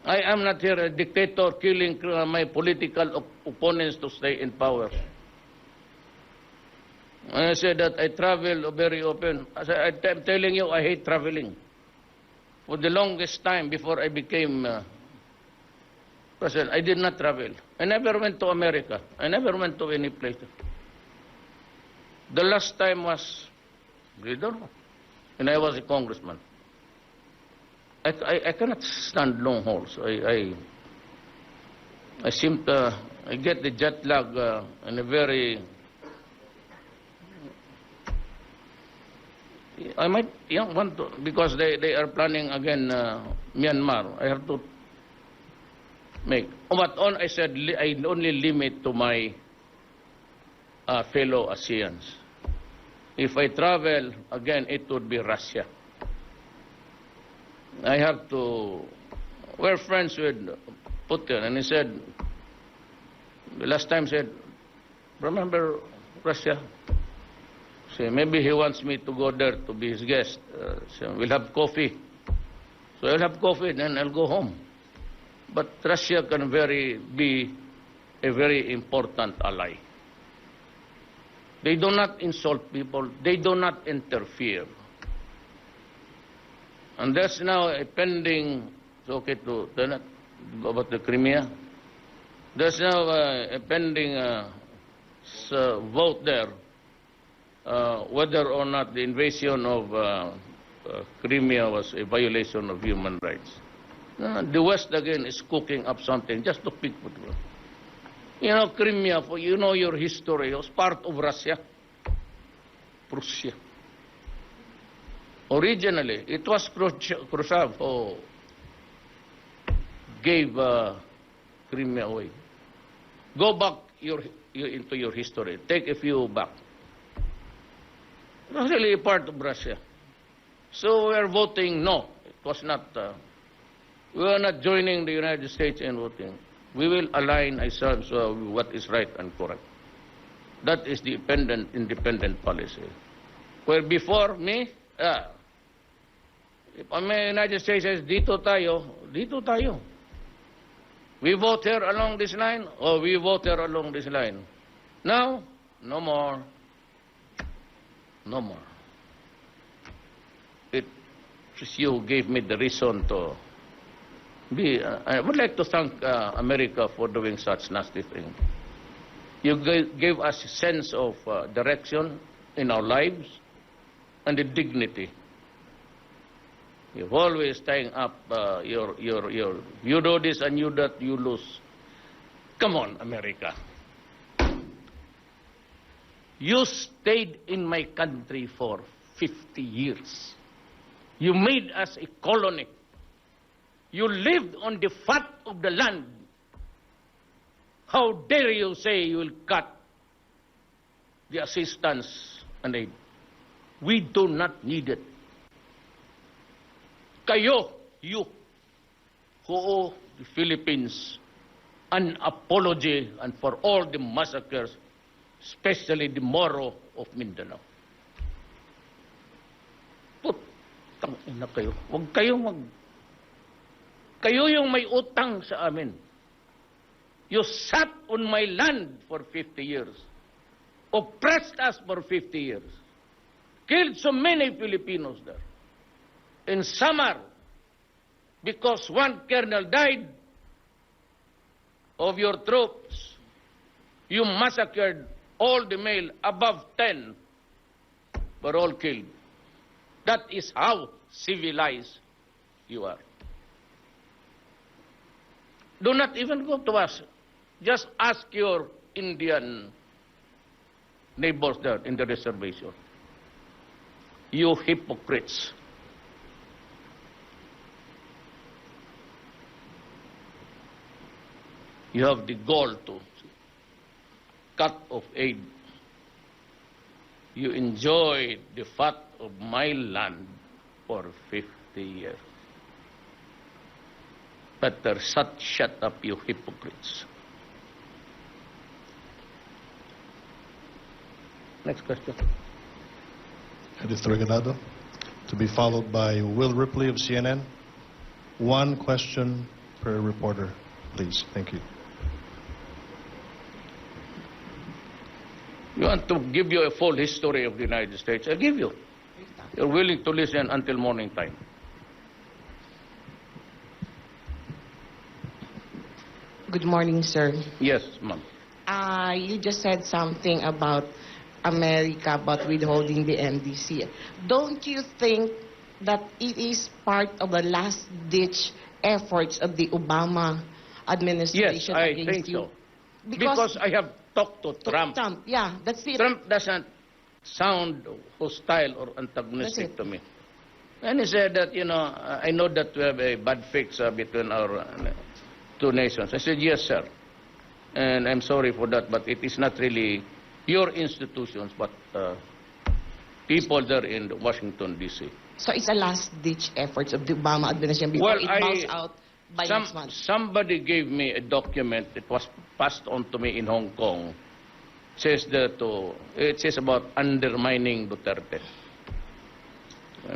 I am not here a dictator killing my political opponents to stay in power. I said that I travel very often. I'm telling you, I hate traveling. For the longest time before I became president, I did not travel. I never went to America. I never went to any place. The last time was, I don't know, when I was a congressman. I cannot stand long hauls. I seem to, I get the jet lag in a very, I might want to, because they are planning again Myanmar. I have to make. But I said I only limit to my fellow ASEANs. If I travel again, it would be Russia. I have to. We're friends with Putin, and he said the last time said, remember Russia? So maybe he wants me to go there to be his guest. So we'll have coffee. So I'll have coffee, then I'll go home. But Russia can be a very important ally. They do not insult people. They do not interfere. And there's now a pending, it's okay to tell it about the Crimea. There's now a pending vote there. Whether or not the invasion of Crimea was a violation of human rights. The West again is cooking up something just to pick with them. You know, Crimea, you know your history, it was part of Russia, Prussia. Originally, it was Khrushchev who gave Crimea away. Go back into your history. Take a few back. It was really a part of Russia. So we are voting no. It was not. We are not joining the United States in voting. We will align ourselves with what is right and correct. That is the independent policy. Where before me, if the United States says, dito tayo, dito tayo. We vote here along this line, or we vote here along this line. Now, no more. No more. You gave me the reason to I would like to thank America for doing such nasty thing. You gave us a sense of direction in our lives and the dignity. You've always tying up your you do this and you that, you lose. Come on, America. You stayed in my country for 50 years. You made us a colony. You lived on the fat of the land. How dare you say you will cut the assistance and aid? We do not need it. Kayo, you, who owe the Philippines an apology and for all the massacres, especially the Moro of Mindanao. Putang ina kayo. Huwag kayo Kayo yung may utang sa amin. You sat on my land for 50 years. Oppressed us for 50 years. Killed so many Filipinos there. In summer, because one colonel died of your troops, you massacred all the male above 10 were all killed. That is how civilized you are. Do not even go to us. Just ask your Indian neighbors there in the reservation. You hypocrites. You have the goal to cut off aid. You enjoyed the fat of my land for 50 years. Better shut up, you hypocrites. Next question. Edith Regalado, to be followed by Will Ripley of CNN. One question per reporter, please. Thank you. You want to give you a full history of the United States? I'll give you. You're willing to listen until morning time. Good morning, sir. Yes, ma'am. You just said something about America, about withholding the MDC. Don't you think that it is part of the last-ditch efforts of the Obama administration Yes, I against think you? so. Because I have talked to Trump. Yeah, that's it. Trump doesn't sound hostile or antagonistic to me. And he said that, I know that we have a bad fix between our two nations. I said, yes, sir. And I'm sorry for that, but it is not really your institutions, but people there in Washington, D.C. So it's a last-ditch efforts of the Obama administration before it bows out by next month. Somebody gave me a document that was passed on to me in Hong Kong. It says about undermining Duterte.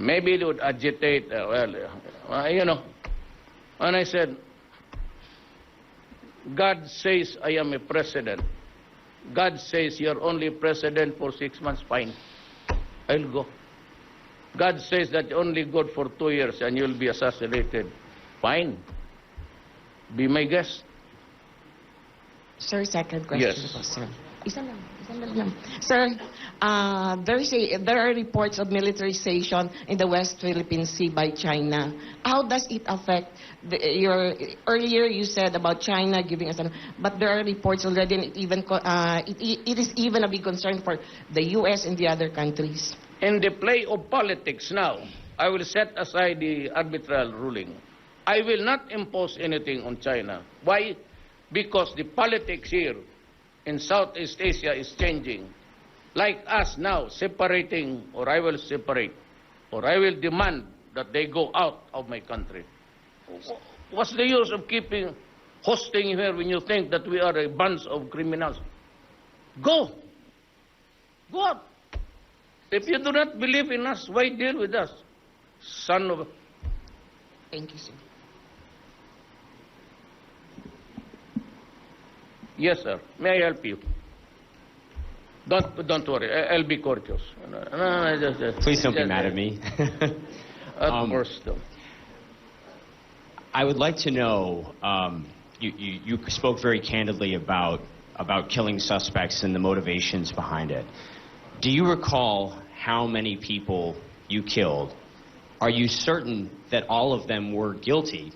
Maybe it would agitate, And I said, God says I am a president. God says you're only president for 6 months, fine. I'll go. God says that you're only good for 2 years and you'll be assassinated. Fine. Be my guest. Sir, second question. Yes. Po, sir. Isa lang. Sir, there are reports of militarization in the West Philippine Sea by China. How does it affect earlier you said about China giving us but there are reports already, and it is even a big concern for the U.S. and the other countries. In the play of politics now, I will set aside the arbitral ruling. I will not impose anything on China. Why? Because the politics here in Southeast Asia is changing. Like us now, separating, or I will separate, or I will demand that they go out of my country. What's the use of hosting here when you think that we are a bunch of criminals? Go! Go out! If you do not believe in us, why deal with us? Son of a... Thank you, sir. Yes, sir. May I help you? Don't worry. I'll be courteous. Please don't be mad at me. Of course, though. I would like to know, you spoke very candidly about killing suspects and the motivations behind it. Do you recall how many people you killed? Are you certain that all of them were guilty,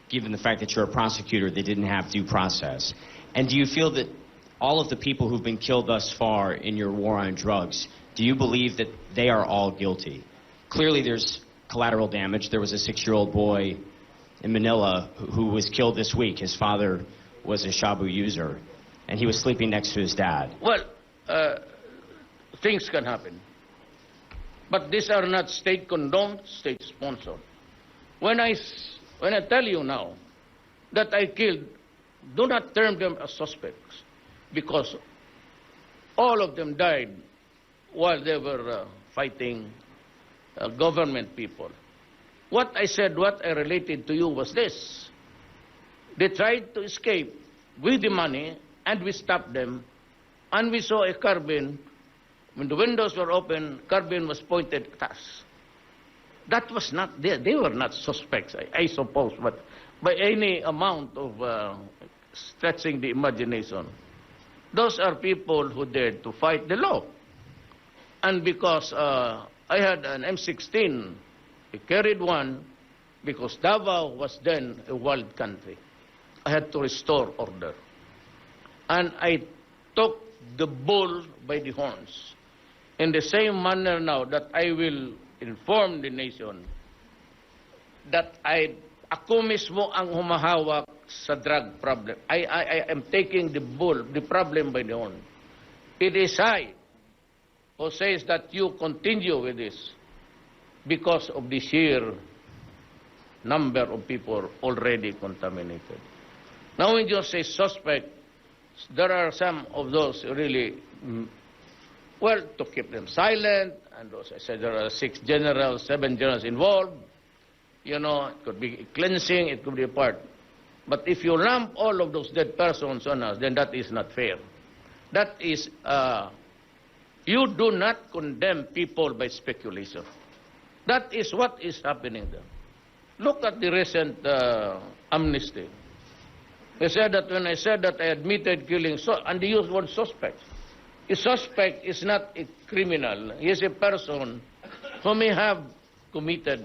given the fact that you're a prosecutor, they didn't have due process? And do you feel that all of the people who've been killed thus far in your war on drugs, do you believe that they are all guilty? Clearly there's collateral damage. There was a 6-year-old boy in Manila who was killed this week. His father was a shabu user, and he was sleeping next to his dad. Well, things can happen. But these are not state-condoned, state-sponsored. When I tell you now that I killed, do not term them as suspects, because all of them died while they were fighting government people. What I said, what I related to you was this. They tried to escape with the money, and we stopped them, and we saw a carbine. When the windows were open, carbine was pointed at us. That was not, they were not suspects, I suppose, but by any amount of stretching the imagination. Those are people who dared to fight the law. And because I had an M16, I carried one because Davao was then a wild country. I had to restore order. And I took the bull by the horns. In the same manner now that I will inform the nation that ako mismo ang humahawak sa drug problem. I am taking the problem by the horn. It is I who says that you continue with this because of the sheer number of people already contaminated. Now when you say suspect, there are some of those really, well, to keep them silent, and those, I said there are 6 generals, 7 generals involved. You know, it could be cleansing, it could be a part. But if you lump all of those dead persons on us, then that is not fair. That is, you do not condemn people by speculation. That is what is happening there. Look at the recent amnesty. They said that when I said that I admitted killing, and they used one suspect. A suspect is not a criminal. He is a person who may have committed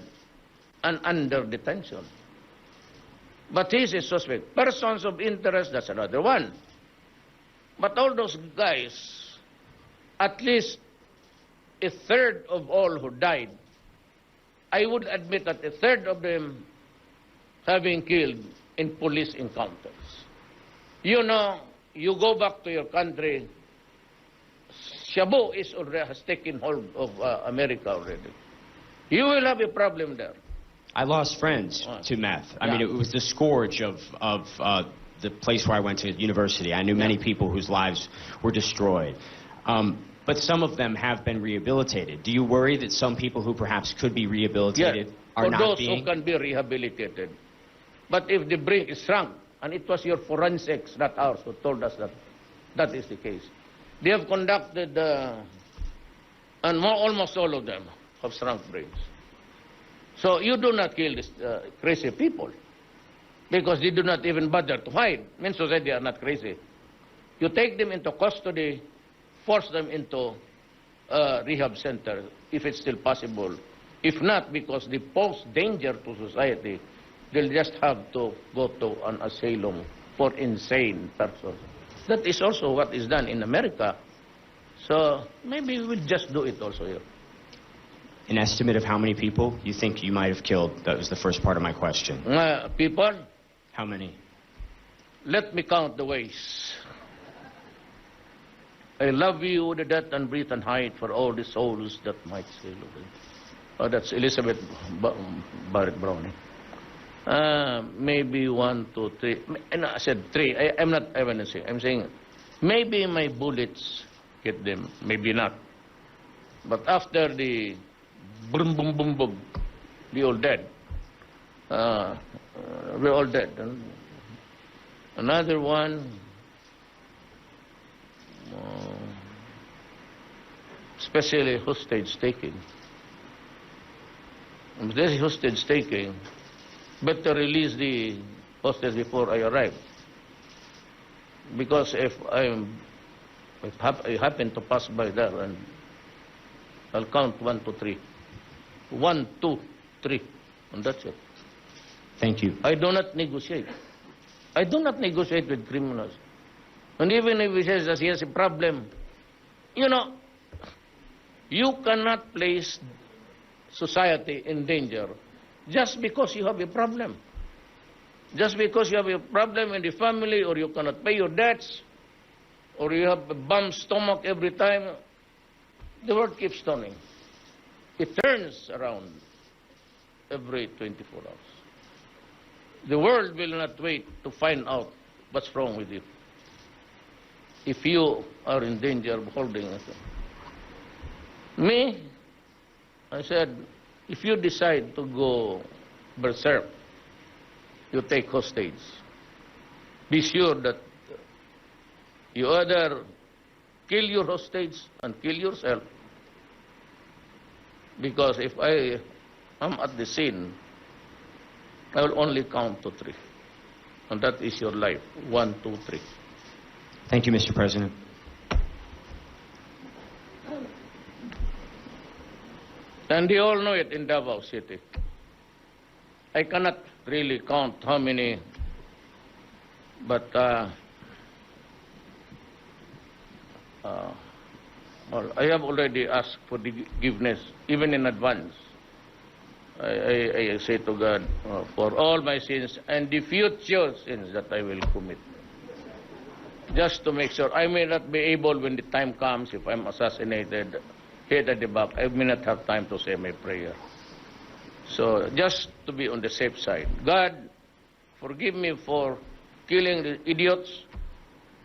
an under detention. But he is a suspect. Persons of interest, that's another one. But all those guys, at least a third of all who died, I would admit that a third of them having killed in police encounters. You know, you go back to your country, Shabu has taken hold of America already. You will have a problem there. I lost friends to meth. I mean, it was the scourge of the place where I went to university. I knew many people whose lives were destroyed. But some of them have been rehabilitated. Do you worry that some people who perhaps could be rehabilitated are not being? For those who can be rehabilitated. But if the brain is shrunk, and it was your forensics, not ours, who told us that that is the case. They have conducted, and almost all of them have shrunk brains. So you do not kill these crazy people, because they do not even bother to hide. Men society they are not crazy. You take them into custody, force them into rehab center, if it's still possible. If not, because they pose danger to society, they'll just have to go to an asylum for insane persons. That is also what is done in America. So maybe we'll just do it also here. An estimate of how many people you think you might have killed? That was the first part of my question. People? How many? Let me count the ways. I love you with the death and breath and height for all the souls that might sail away. Oh, that's Elizabeth Barrett Browning. Maybe 1, 2, 3. No, I said 3. I'm not even saying. I'm saying maybe my bullets hit them. Maybe not. But after the boom, boom, boom, boom, we're all dead. We're all dead. And another one, especially hostage taking. This hostage taking, better release the hostage before I arrive. Because if I happen to pass by there, and I'll count 1, 2, 3. 1, 2, 3, and that's it. Thank you. I do not negotiate. I do not negotiate with criminals. And even if he says that he has a problem, you know, you cannot place society in danger just because you have a problem. Just because you have a problem in the family, or you cannot pay your debts, or you have a bum stomach every time, the world keeps turning. It turns around every 24 hours. The world will not wait to find out what's wrong with you. If you are in danger of holding it. Me, I said, if you decide to go berserk, you take hostage. Be sure that you either kill your hostage and kill yourself, because if I am at the scene, I will only count to 3. And that is your life. 1, 2, 3. Thank you, Mr. President. And they all know it in Davao City. I cannot really count how many, but well, I have already asked for forgiveness, even in advance. I say to God, for all my sins and the future sins that I will commit. Just to make sure I may not be able, when the time comes, if I'm assassinated, head at the back, I may not have time to say my prayer. So just to be on the safe side. God, forgive me for killing the idiots.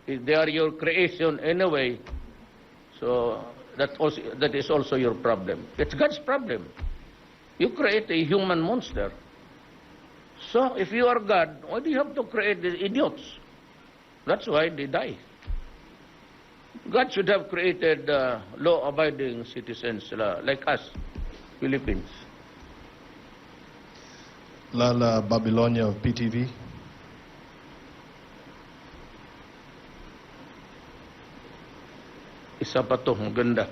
They are your creation anyway. So that is also your problem. It's God's problem. You create a human monster. So if you are God, why do you have to create the idiots? That's why they die. God should have created law-abiding citizens like us, Philippines. Lala Babylonia of PTV. Isa pa to, maganda.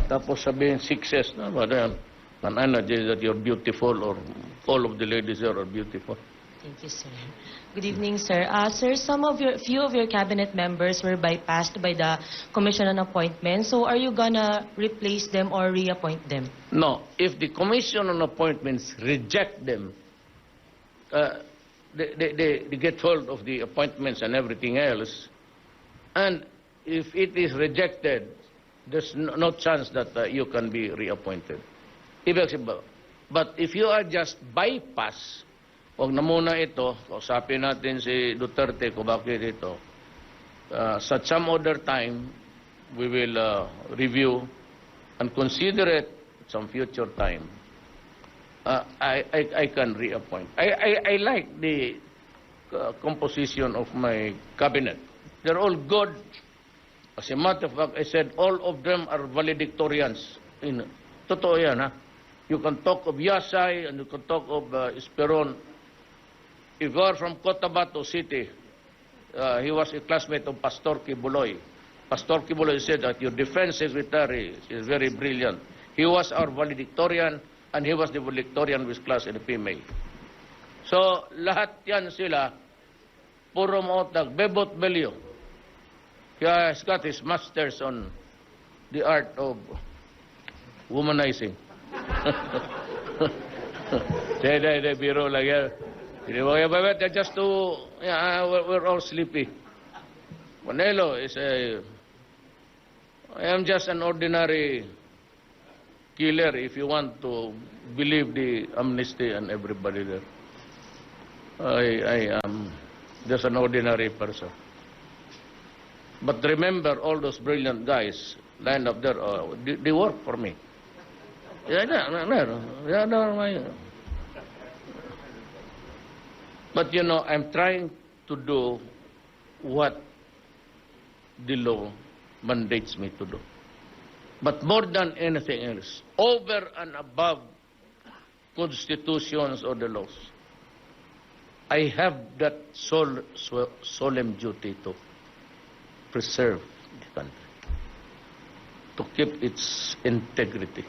Tapos sabihin, success na ba yan? An energy that you're beautiful, or all of the ladies there are beautiful. Thank you, sir. Good evening, sir. Sir, few of your cabinet members were bypassed by the Commission on Appointments. So are you gonna replace them or reappoint them? No. If the Commission on Appointments reject them, they get hold of the appointments and everything else. And if it is rejected, there's no chance that you can be reappointed. But if you are just bypass, wag na muna ito, kausapin natin si Duterte kung bakit ito. At some other time, we will review and consider it at some future time. I can reappoint. I like the composition of my cabinet. They're all good. As a matter of fact, I said all of them are valedictorians. Totoo yan, ha? You can talk of Yasay and you can talk of Esperon. If you are from Cotabato City, he was a classmate of Pastor Kibuloy. Pastor Kibuloy said that your defense secretary is very brilliant. He was our valedictorian, and he was the valedictorian with class in the PMA. So, lahat yan sila, puro maotag, bebot belyo. Kaya he's got his masters on the art of womanizing. They biro lang yan. Just to, we're all sleepy. Manelo is I am just an ordinary killer, if you want to believe the amnesty and everybody there. I am just an ordinary person. But remember, all those brilliant guys lined up there, they work for me. But you know, I'm trying to do what the law mandates me to do. But more than anything else, over and above constitutions or the laws, I have that solemn duty to preserve the country, to keep its integrity.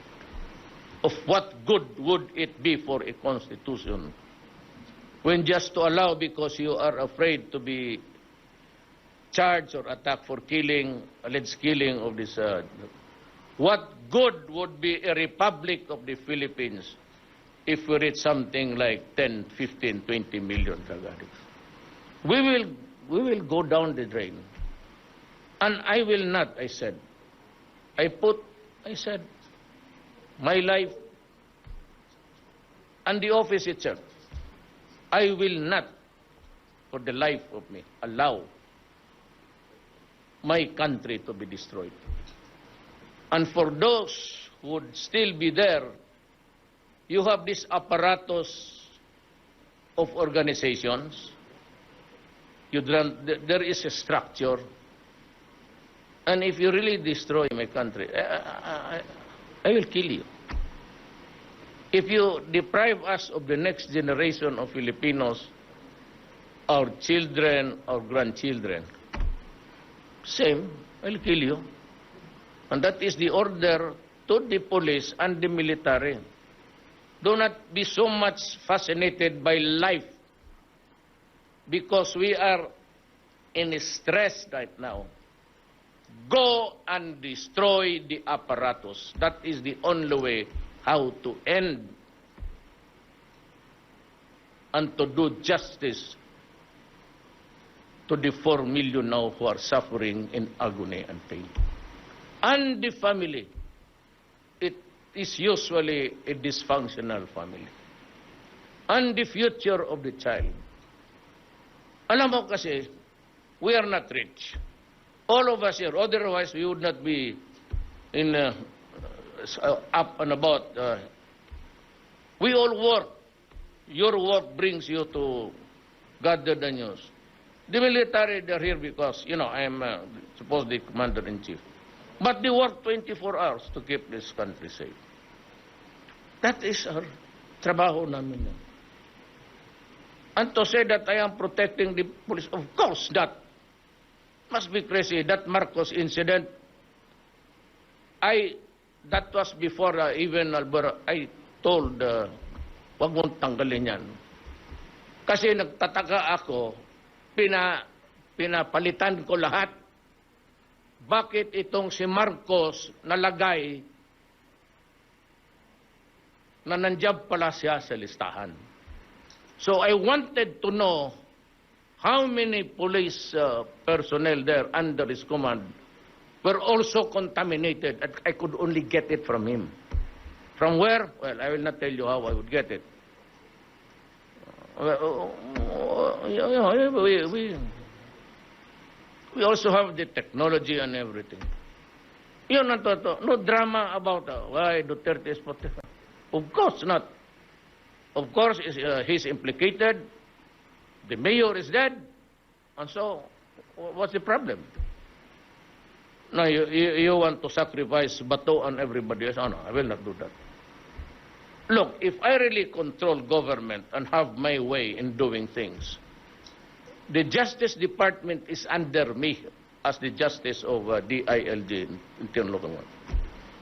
Of what good would it be for a constitution when just to allow because you are afraid to be charged or attacked for alleged killing of this? What good would be a republic of the Philippines if we reach something like 10, 15, 20 million drug addicts? We will go down the drain. And I will not, I said. I said, my life and the office itself, I will not, for the life of me, allow my country to be destroyed. And for those who would still be there, you have this apparatus of organizations. There is a structure. And if you really destroy my country, I will kill you. If you deprive us of the next generation of Filipinos, our children, our grandchildren, same, I'll kill you. And that is the order to the police and the military. Do not be so much fascinated by life, because we are in stress right now. Go and destroy the apparatus. That is the only way how to end and to do justice to the 4 million now who are suffering in agony and pain. And the family, it is usually a dysfunctional family. And the future of the child. Alam mo kasi, we are not rich. All of us here, otherwise we would not be in up and about. We all work. Your work brings you to gather the news. The military, they're here because, I am supposed the commander-in-chief. But they work 24 hours to keep this country safe. That is our trabaho namin. And to say that I am protecting the police, of course that must be crazy. That Marcos incident, that was before even Alberto, I told, wag mong tanggalin yan. Kasi nagtataka ako, pinapalitan ko lahat. Bakit itong si Marcos nalagay na nandiyan pala siya sa listahan? So I wanted to know how many police personnel there under his command were also contaminated, and I could only get it from him. From where? Well, I will not tell you how I would get it. We also have the technology and everything. No drama about why Duterte is protected. Of course not. Of course, he's implicated. The mayor is dead. And so, what's the problem? No, you want to sacrifice Bato and everybody else? Oh, no, I will not do that. Look, if I really control government and have my way in doing things, the Justice Department is under me as the Justice of DILG in Tinlocangan.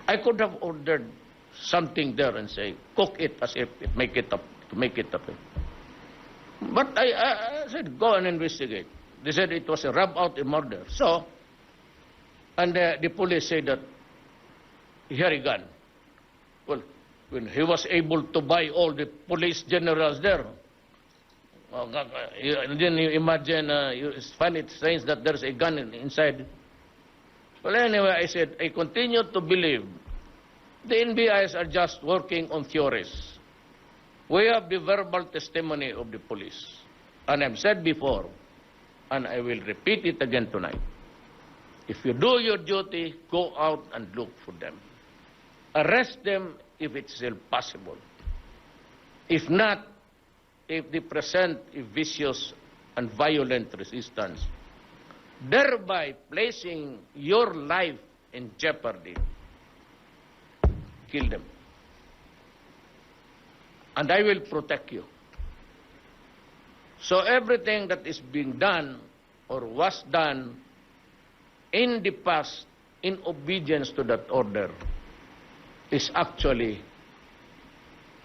I could have ordered something there and say, cook it as if it make it up, to make it up. But I said, go and investigate. They said it was a rub out, a murder. So, and the police said that he had a gun. Well, when he was able to buy all the police generals there, then you imagine, you find it strange that there's a gun inside. Well, anyway, I said, I continue to believe the NBIs are just working on theories. We have the verbal testimony of the police. And I've said before, and I will repeat it again tonight. If you do your duty, go out and look for them. Arrest them if it's still possible. If not, if they present a vicious and violent resistance, thereby placing your life in jeopardy, kill them. And I will protect you. So everything that is being done or was done in the past in obedience to that order is actually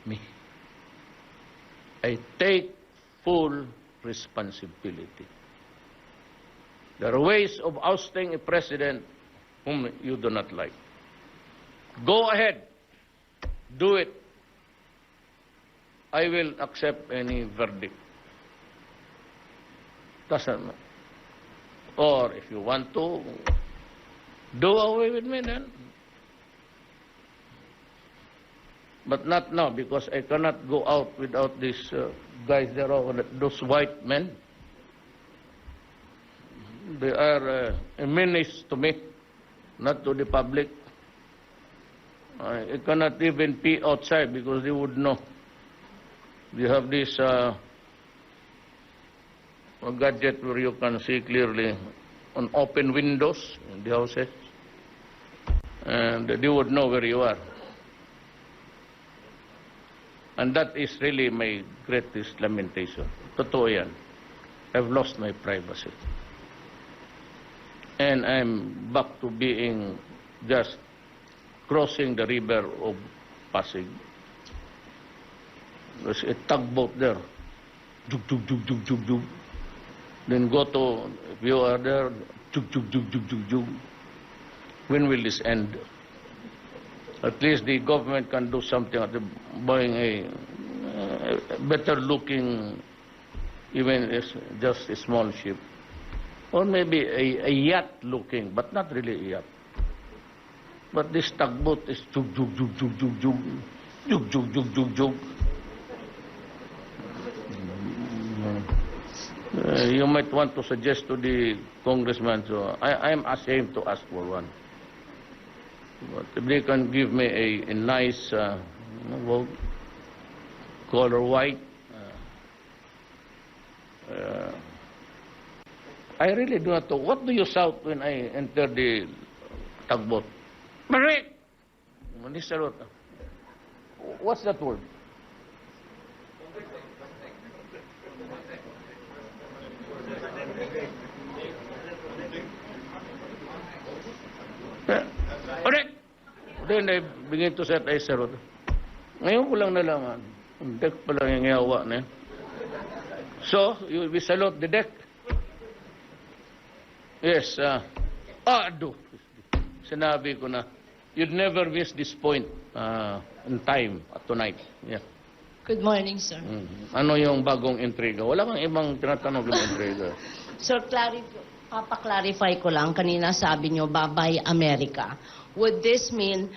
me. I take full responsibility. There are ways of ousting a president whom you do not like. Go ahead. Do it. I will accept any verdict. Doesn't matter. Or if you want to do away with me then. But not now, because I cannot go out without these guys there, those white men. They are a menace to me, not to the public. I cannot even pee outside because they would know. You have this gadget where you can see clearly on open windows in the houses. And they would know where you are. And that is really my greatest lamentation. Totoo yan. I've lost my privacy. And I'm back to being just crossing the river of Pasig. There's a tugboat there. Jug, jug, jug, jug, jug, jug. Then go to, if you are there, jug, jug, jug, jug, jug, jug. When will this end? At least the government can do something at buying a better looking, even just a small ship. Or maybe a yacht looking, but not really a yacht. But this tugboat is jug, jug, jug, jug, jug, jug, jug, jug, jug, jug, jug. You might want to suggest to the congressman, so I am ashamed to ask for one. But if they can give me a nice color white, I really do not know. What do you shout when I enter the tugboat? Marik! What's that word? Marik! Then I begin to set a salute. Ngayon ko lang nalaman. Ang deck pa lang yung yawa na yan. So, we salute the deck. Yes. Sinabi ko na, you'd never miss this point in time tonight. Yeah. Good morning, sir. Ano yung bagong intriga? Wala kang ibang tinatanong yung intriga. Sir, papa-clarify ko lang. Kanina sabi nyo, bye-bye America. Would this mean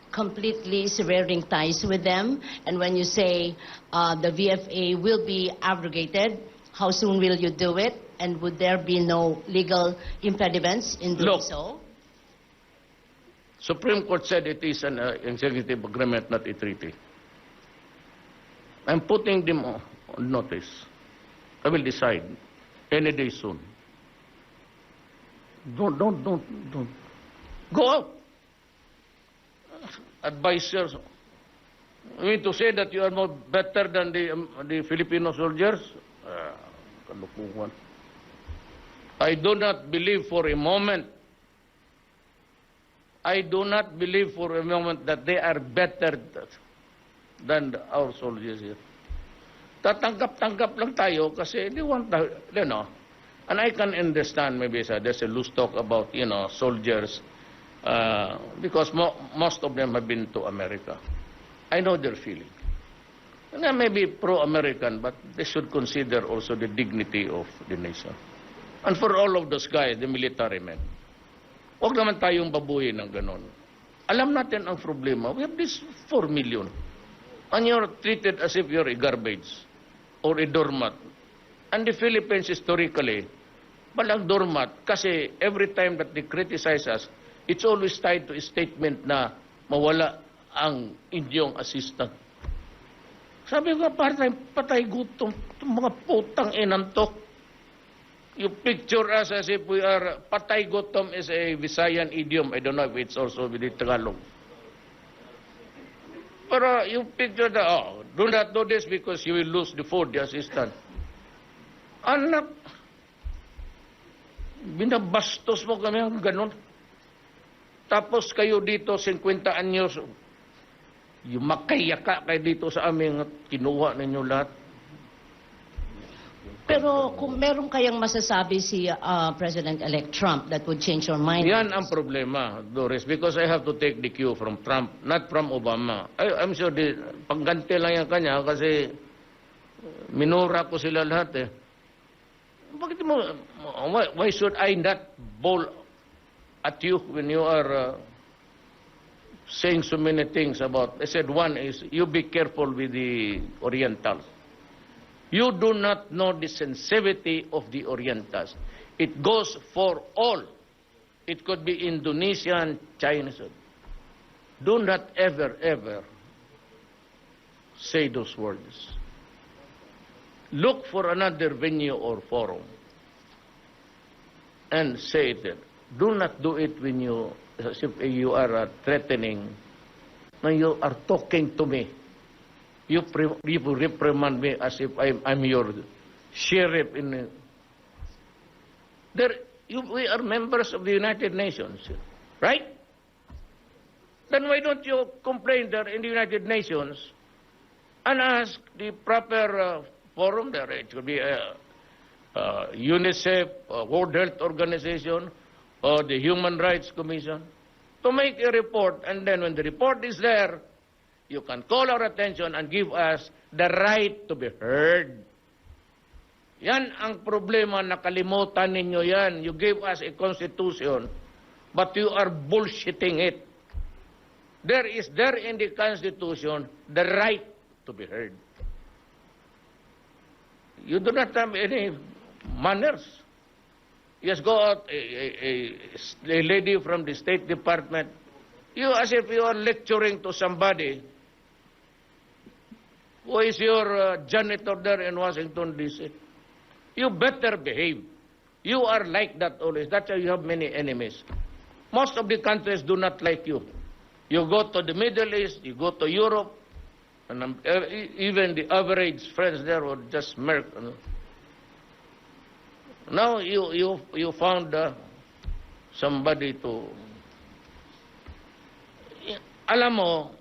completely severing ties with them? And when you say the VFA will be abrogated, how soon will you do it? And would there be no legal impediments in doing so? Supreme Court said it is an executive agreement, not a treaty. I'm putting them on notice. I will decide any day soon. Don't. Go out. Advisors. You mean to say that you are more better than the Filipino soldiers? Kalukuhan. I do not believe for a moment. I do not believe for a moment that they are better than our soldiers here. Tatanggap-tanggap lang tayo kasi they want, you know, and I can understand maybe there's a loose talk about, you know, soldiers because most of them have been to America. I know their feeling. And they may be pro-American, but they should consider also the dignity of the nation. And for all of those guys, the military men, huwag naman tayong babuhin ng ganon. Alam natin ang problema. We have this 4 million. And you're treated as if you're a garbage or a doormat. And the Philippines historically, walang doormat kasi every time that they criticize us, it's always tied to a statement na mawala ang inyong assistant. Sabi ko, patay gutom, mga putang inang to. You picture us as if we are, patay gutom is a Visayan idiom. I don't know if it's also with the Tagalog. Pero you picture that, do not do this because you will lose the food, the assistant. Anak, binabastos mo kami, ganun. Tapos kayo dito, 50 anyos, yung makayaka kayo dito sa amin at kinuha ninyo lahat. Pero kung meron kayang masasabi si President-elect Trump that would change your mind. Yan ang problema, Doris, because I have to take the cue from Trump, not from Obama. I'm sure pangganti lang yan kanya kasi minura ko sila lahat eh. Bakit mo, why should I not bowl at you when you are saying so many things about, I said one is, you be careful with the Orientals. You do not know the sensitivity of the Orientals. It goes for all. It could be Indonesian, Chinese. Do not ever, ever say those words. Look for another venue or forum and say it. Do not do it when you, as if you are threatening, when you are talking to me. You reprimand me as if I'm your sheriff in. We are members of the United Nations, right? Then why don't you complain there in the United Nations and ask the proper forum there? It could be UNICEF, World Health Organization, or the Human Rights Commission to make a report, and then when the report is there, you can call our attention and give us the right to be heard. Yan ang problema, nakalimutan ninyo yan. You gave us a constitution, but you are bullshitting it. There is there in the constitution the right to be heard. You do not have any manners. Yes, go out, a lady from the State Department, you as if you are lecturing to somebody who is your janitor there in Washington, D.C. You better behave. You are like that always. That's why you have many enemies. Most of the countries do not like you. You go to the Middle East, you go to Europe, and even the average friends there will just smirk. Now you found somebody to... Alam mo,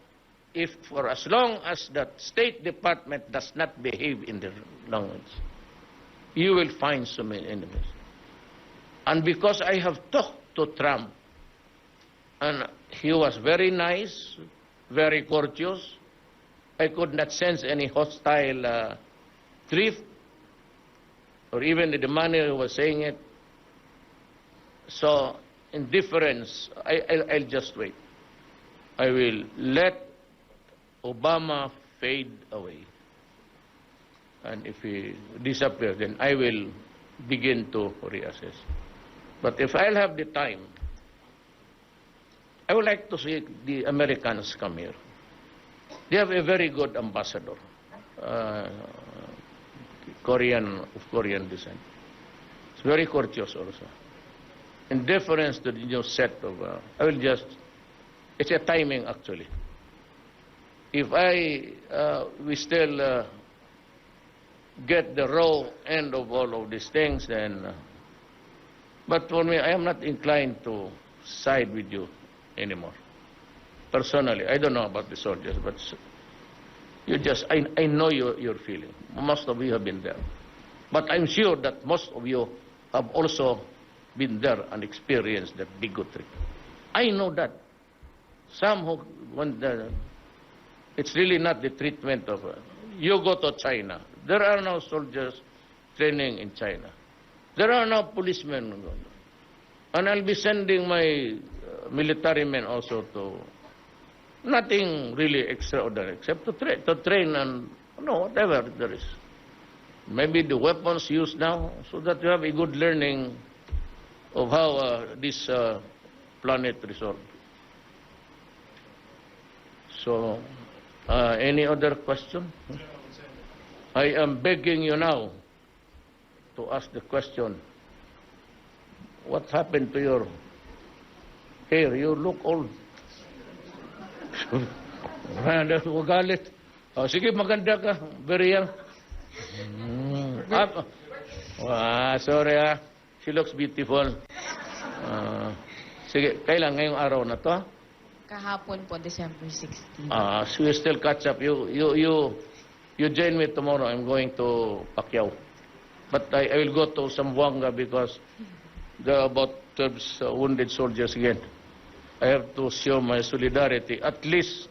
if for as long as that State Department does not behave in their language, you will find so many enemies. And because I have talked to Trump, and he was very nice, very courteous, I could not sense any hostile drift, or even the manner he was saying it. So, indifference, I'll just wait. I will let Obama fade away. And if he disappears, then I will begin to reassess. But if I'll have the time, I would like to see the Americans come here. They have a very good ambassador, of Korean descent. It's very courteous also. In deference to the new set of, it's a timing actually. If we still get the raw end of all of these things, then, but for me, I am not inclined to side with you anymore. Personally, I don't know about the soldiers, but I know your feeling. Most of you have been there. But I'm sure that most of you have also been there and experienced that bigotry. I know that. Some who, it's really not the treatment of, you go to China. There are no soldiers training in China. There are no policemen. And I'll be sending my military men also to, nothing really extraordinary, except to train and, whatever there is. Maybe the weapons used now, so that you have a good learning of how this planet resolved. So, any other question? I am begging you now to ask the question. What happened to your hair? You look old. Galit. Sige, maganda ka. Very young. Sorry She looks beautiful. Sige, kailan ngayong araw na to? Kahapon po, December 16. So you still catch up. You join me tomorrow. I'm going to Pacquiao. But I will go to Zamboanga because there are about 12 wounded soldiers again. I have to show my solidarity. At least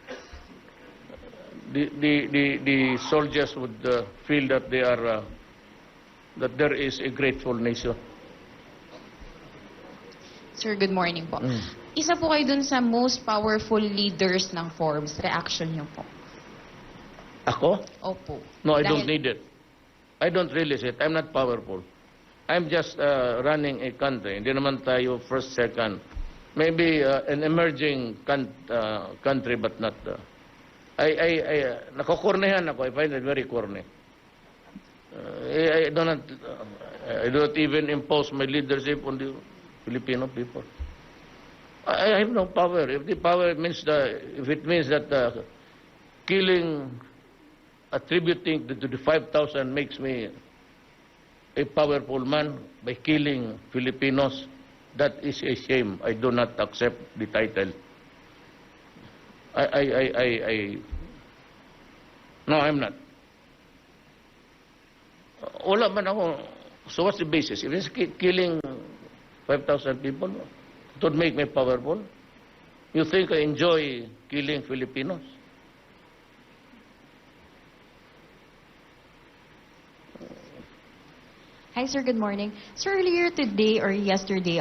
the soldiers would feel that they are that there is a grateful nation. Sir, good morning po. Isa po kayo dun sa most powerful leaders ng Forbes. Reaction niyo po. Ako? Opo. No, I don't need it. I don't release it. I'm not powerful. I'm just running a country. Hindi naman tayo first, second. Maybe an emerging country, but not. Nakukornehan ako. I find it very corny. I don't even impose my leadership on the Filipino people. I have no power. If the power means if it means that attributing to the 5,000 makes me a powerful man by killing Filipinos, that is a shame. I do not accept the title. No, I'm not. Wala man ako. So what's the basis? If it's killing 5,000 people, it would make me powerful. You think I enjoy killing Filipinos? Hi, sir. Good morning. Sir, earlier today or yesterday,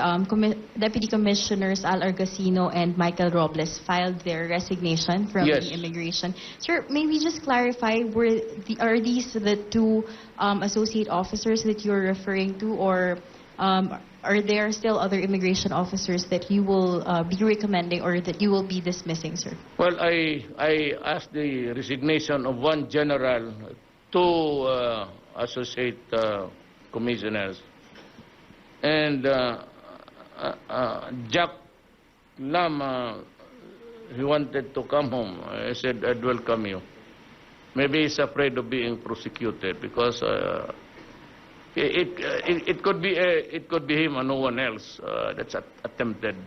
Deputy Commissioners Al Argacino and Michael Robles filed their resignation from Yes. the immigration. Sir, maybe just clarify, are these the two associate officers that you're referring to, or are there still other immigration officers that you will be recommending or that you will be dismissing, sir? Well, I asked the resignation of one general, two associate commissioners, and Jack Lam, he wanted to come home. I said, I'd welcome you. Maybe he's afraid of being prosecuted because it could be him and no one else. That's attempted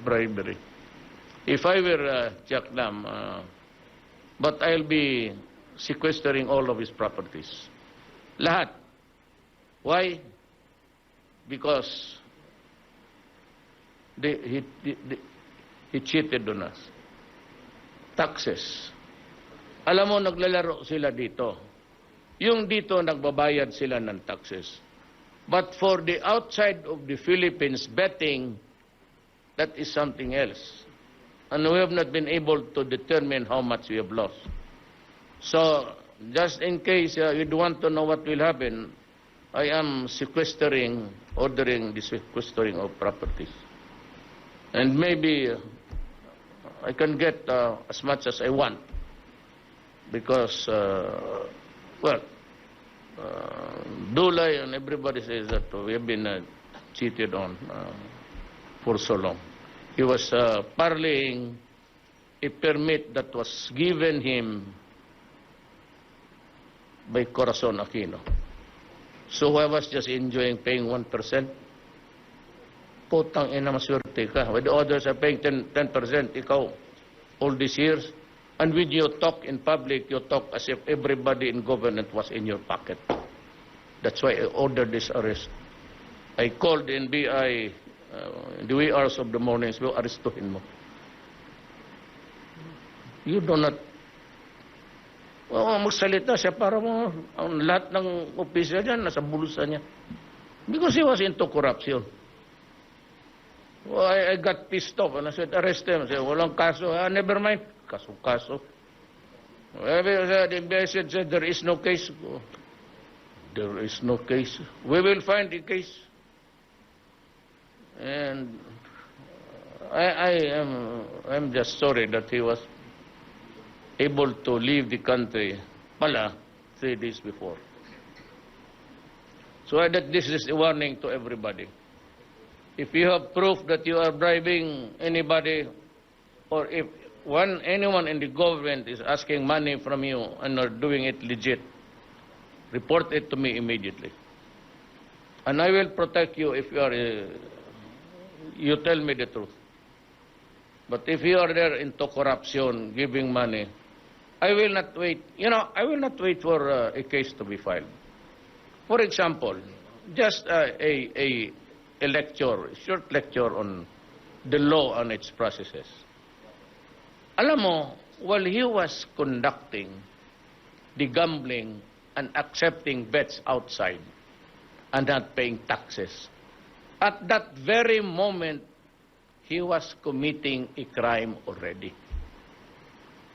bribery. If I were Jack Lam, but I'll be sequestering all of his properties. Lahat. Why? Because he cheated on us. Taxes. Alam mo, naglalaro sila dito. Yung dito, nagbabayad sila ng taxes. But for the outside of the Philippines, betting, that is something else. And we have not been able to determine how much we have lost. So, just in case you'd want to know what will happen, I am ordering the sequestering of properties. And maybe I can get as much as I want. Because, Dulay and everybody says that we have been cheated on for so long. He was parlaying a permit that was given him by Corazon Aquino. So I was just enjoying paying 1%. Putang ina, maswerte ka. When the others are paying 10%, ikaw, all these years. And when you talk in public, you talk as if everybody in government was in your pocket. That's why I ordered this arrest. I called the NBI in the wee hours of the morning, so arestuhin mo. You do not magsalita siya para mo ang lahat ng opisya dyan nasa bulsa niya. Because he was into corruption. Well, I got pissed off and I said, arrest him. I said, walang kaso. Never mind. Kaso. The FBI said, there is no case. There is no case. We will find a case. And I'm just sorry that he was able to leave the country 3 days before. So that this is a warning to everybody. If you have proof that you are bribing anybody, or if anyone in the government is asking money from you and are doing it legit, report it to me immediately. And I will protect you if you are, you tell me the truth. But if you are there into corruption, giving money, I will not wait. You know, I will not wait for a case to be filed. For example, just a lecture, a short lecture on the law and its processes. Alam mo, while he was conducting the gambling and accepting bets outside and not paying taxes, at that very moment, he was committing a crime already.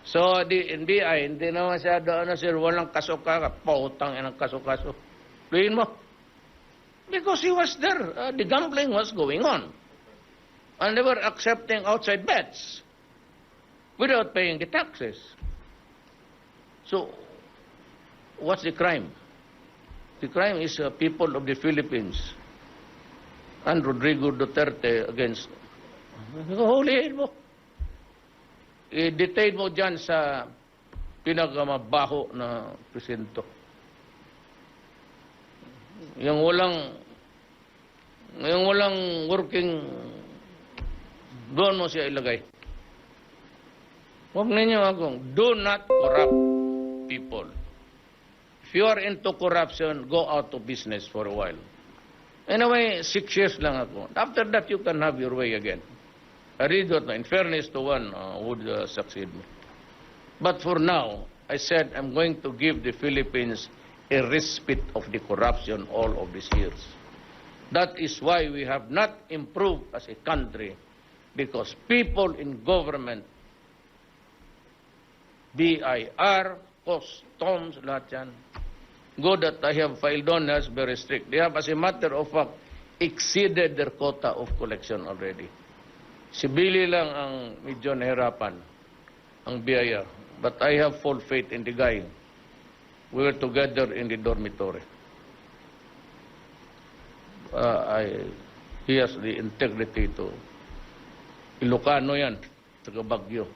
So, hindi na masyado, sir, walang kaso-kaso, pautang ng kaso-kaso. Luhin mo. Because he was there. The gambling was going on. And they were accepting outside bets without paying the taxes. So, what's the crime? The crime is people of the Philippines and Rodrigo Duterte against. Hulihin mo. I-detain mo dyan sa pinagamabaho na presinto. Yung walang working, doon mo siya ilagay. Huwag ninyo akong, do not corrupt people. If you are into corruption, go out of business for a while. Anyway, 6 years lang ako. After that, you can have your way again. I really don't know. In fairness to one, would succeed me. But for now, I said I'm going to give the Philippines a respite of the corruption all of these years. That is why we have not improved as a country, because people in government, BIR, customs, lahat yan. Good that I have filed on us very strict. They have, as a matter of fact, exceeded their quota of collection already. Si Billy lang ang medyo nahirapan, ang BIR. But I have full faith in the guy. We were together in the dormitory. He has the integrity to... Ilocano yan, taga Baguio.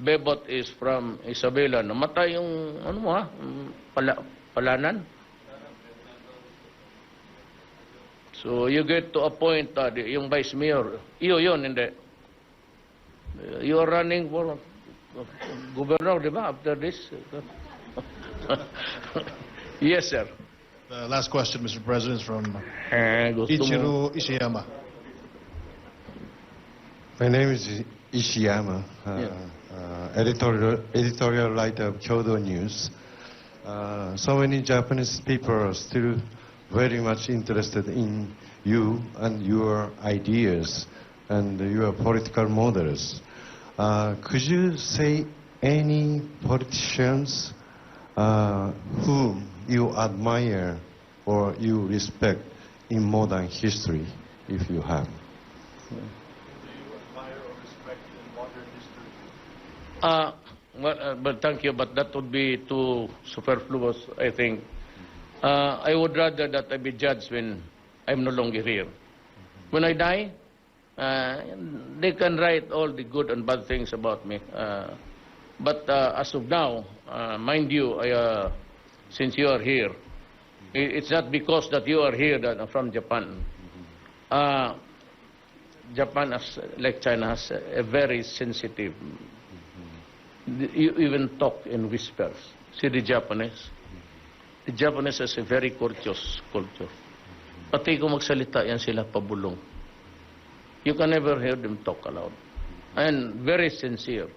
Bebot is from Isabela. Namatay yung, ano mo ha, Palanan. So you get to appoint yung vice mayor. Iyo yun, hindi. You are running for governor, di ba, after this? Yes, sir. The last question, Mr. President, is from gusto mo- Ichiro Ishiyama. My name is Ishiyama, editorial writer of Kyodo News. So many Japanese people are still very much interested in you and your ideas and your political models. Could you say any politicians whom you admire or you respect in modern history, if you have? But thank you, but that would be too superfluous, I think. I would rather that I be judged when I'm no longer here. When I die, they can write all the good and bad things about me. But as of now, mind you, since you are here, it's not because that you are here that I'm from Japan. Japan, like China, has a very sensitive. You even talk in whispers. See the Japanese? The Japanese has a very courteous culture. Pati kung magsalita yan sila pabulong. You can never hear them talk aloud. And very sincere.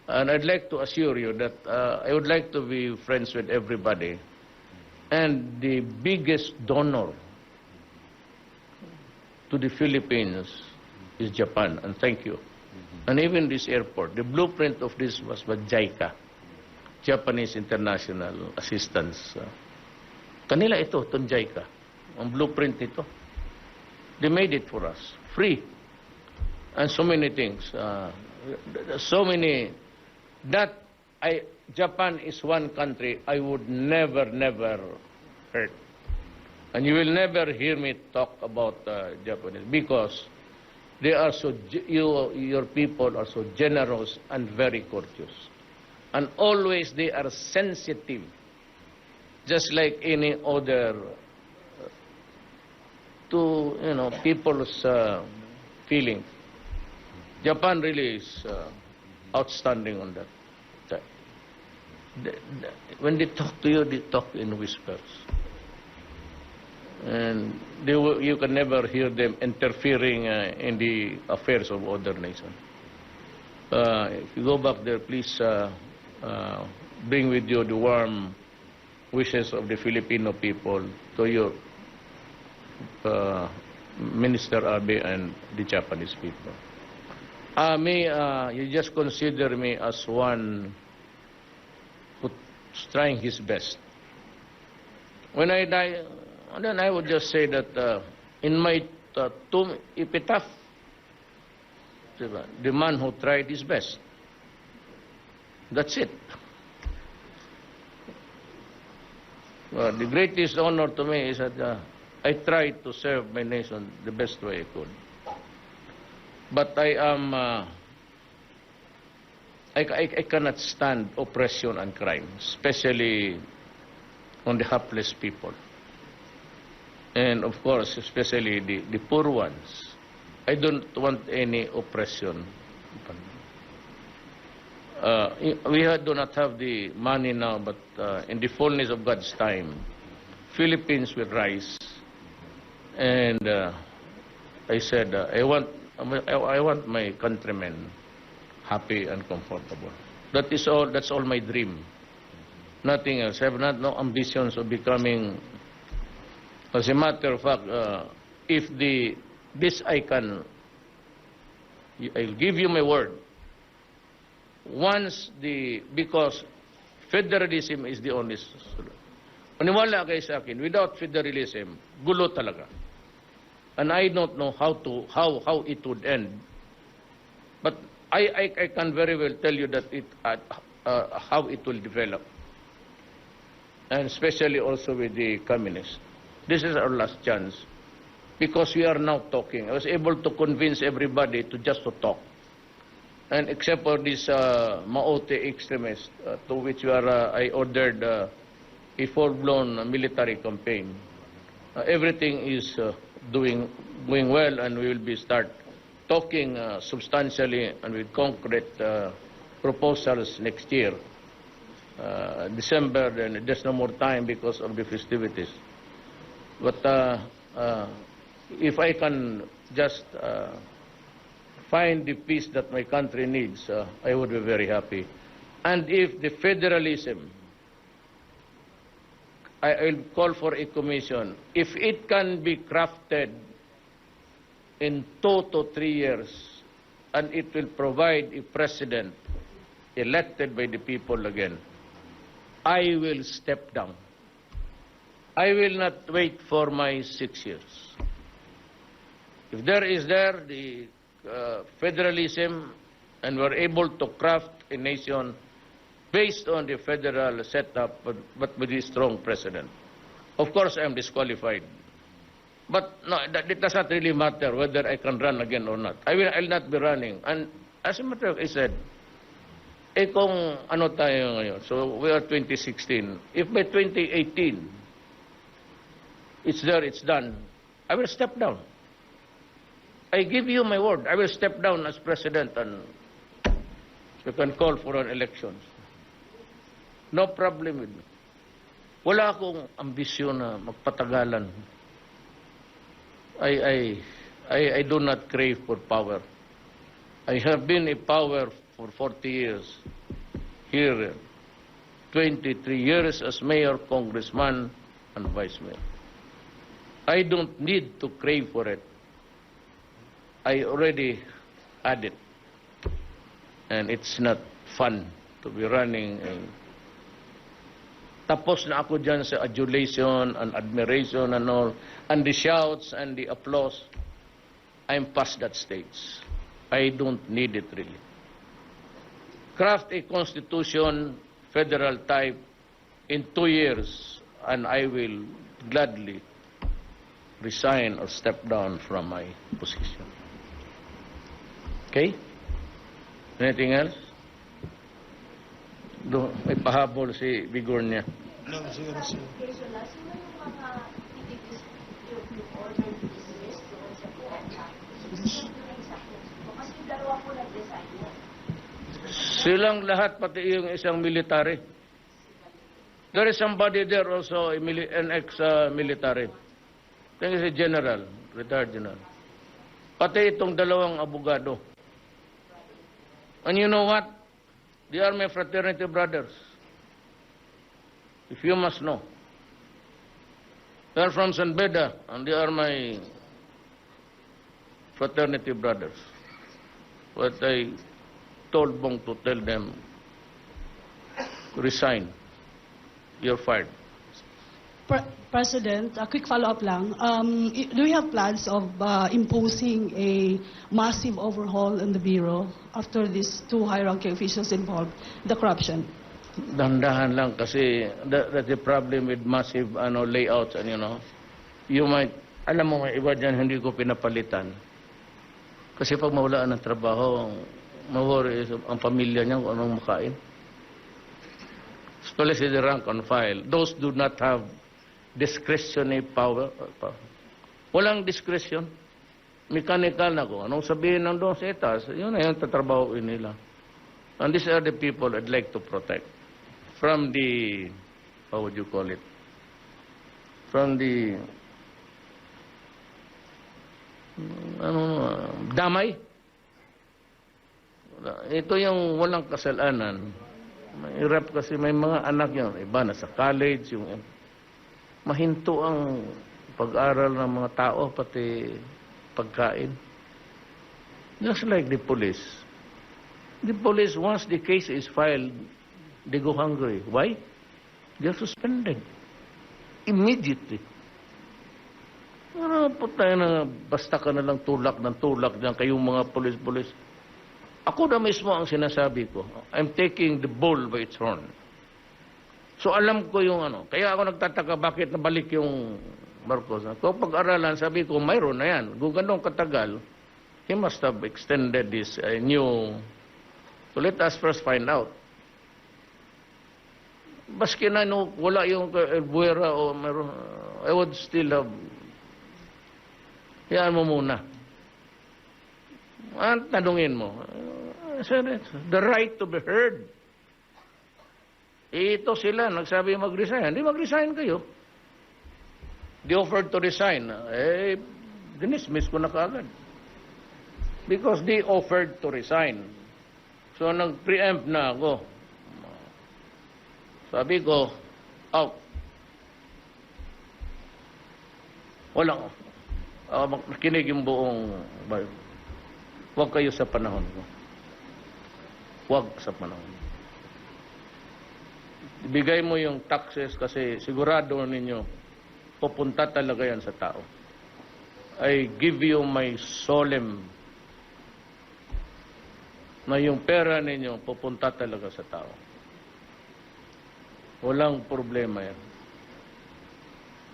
And I'd like to assure you that I would like to be friends with everybody. And the biggest donor to the Philippines is Japan. And thank you. And even this airport, the blueprint of this was by JICA, Japanese International Assistance. Kanila ito, itong JICA. Ang blueprint ito. They made it for us, free. And so many things. So many. Japan is one country I would never hurt. And you will never hear me talk about Japanese because they are so, your people are so generous and very courteous. And always they are sensitive, just like any other to people's feelings. Japan really is outstanding on that. When they talk to you, they talk in whispers. And you can never hear them interfering in the affairs of other nations. If you go back there, please bring with you the warm wishes of the Filipino people to your Minister Abe and the Japanese people. You just consider me as one who's trying his best. When I die, then I would just say that in my tomb epitaph, the man who tried his best. That's it. The greatest honor to me is that I tried to serve my nation the best way I could. But I am, I cannot stand oppression and crime, especially on the helpless people. And of course, especially the poor ones. I don't want any oppression. We do not have the money now, but in the fullness of God's time, Philippines will rise. And I said, I want my countrymen happy and comfortable. That is all. That's all my dream. Nothing else. I have no ambitions of becoming. As a matter of fact, if I'll give you my word. Because federalism is the only solution. Maniwala kayo sa akin, without federalism, gulo talaga. And I don't know how it would end. But I can very well tell you that how it will develop. And especially also with the communists. This is our last chance. Because we are now talking. I was able to convince everybody to talk. And except for this Maote extremist, to which I ordered a full-blown military campaign. Everything is going well, and we will start talking substantially and with concrete proposals next year. December, then there's no more time because of the festivities. But if I can just find the peace that my country needs, I would be very happy. And if the federalism, I'll call for a commission. If it can be crafted in 2 to 3 years, and it will provide a president elected by the people again, I will step down. I will not wait for my 6 years. If there is the federalism, and we're able to craft a nation based on the federal setup, but with a strong president. Of course, I'm disqualified. But no, it does not really matter whether I can run again or not. I'll not be running. And as a matter of fact, I said, kung ano tayo ngayon, so we are 2016. If by 2018, it's there, it's done, I will step down. I give you my word. I will step down as president, and you can call for an elections. No problem with me. Wala akong ambisyon na magpatagalan. I do not crave for power. I have been in power for 40 years. Here, 23 years as mayor, congressman, and vice mayor. I don't need to crave for it. I already had it. And it's not fun to be running. Tapos na ako dyan sa adulation and admiration and all, and the shouts and the applause. I'm past that stage. I don't need it really. Craft a constitution, federal type, in 2 years, and I will gladly resign or step down from my position. Okay? Anything else? May pahabol si Bigornia. No, siguro. Okay, so last, sino yung mga activities you ordered this Silang lahat, pati yung isang military. There is somebody there also, an ex-military. I think it's a general, retired general. Pati itong dalawang abogado. And you know what? They are my fraternity brothers. If you must know. They are from San Beda, and they are my fraternity brothers. But I told Bong to tell them, resign. You're fired. President, a quick follow-up lang. Do you have plans of imposing a massive overhaul in the Bureau after these two high-ranking officials involved in the corruption? Dandahan lang kasi that's the problem with massive layouts and you might, alam mo may iba dyan hindi ko pinapalitan. Kasi pag mawalaan ng trabaho, mawari ang pamilya niya kung anong makain. Especially the rank and file. Those do not have discretionary power. Walang discretion. Mechanical na kung anong sabihin ng doon sa itas, yun na yung tatrabahoin nila. And these are the people I'd like to protect. From the, how would you call it? From the, damay. Ito yung walang kasalanan. Mahirap kasi may mga anak yun. Iba na sa college, yung mahinto ang pag-aral ng mga tao, pati pagkain. Just like the police. The police, once the case is filed, they go hungry. Why? They're suspended. Immediately. Ano po tayo na basta ka na lang tulak ng tulak dyan kayong mga police. Ako na mismo ang sinasabi ko. I'm taking the bull by its horn. So alam ko yung Kaya ako nagtataka bakit nabalik yung Marcos. Kung pag-aralan, sabi ko, mayroon na yan. Kung ganun katagal, he must have extended this new... So let us first find out. Baski na wala yung buwera o meron, I would still have... Hayaan mo muna. At tanungin mo, the right to be heard. Ito sila, nagsabi mag-resign. Hindi mag-resign kayo. They offered to resign. Dinismiss ko na kaagad. Because they offered to resign. So, nag-preempt na ako. Sabi ko, out. Walang. Nakinig yung buong bayo. Huwag kayo sa panahon ko. Huwag sa panahon. Ibigay mo yung taxes kasi sigurado ninyo, pupunta talaga yan sa tao. I give you my solemn na yung pera ninyo pupunta talaga sa tao. Walang problema yan.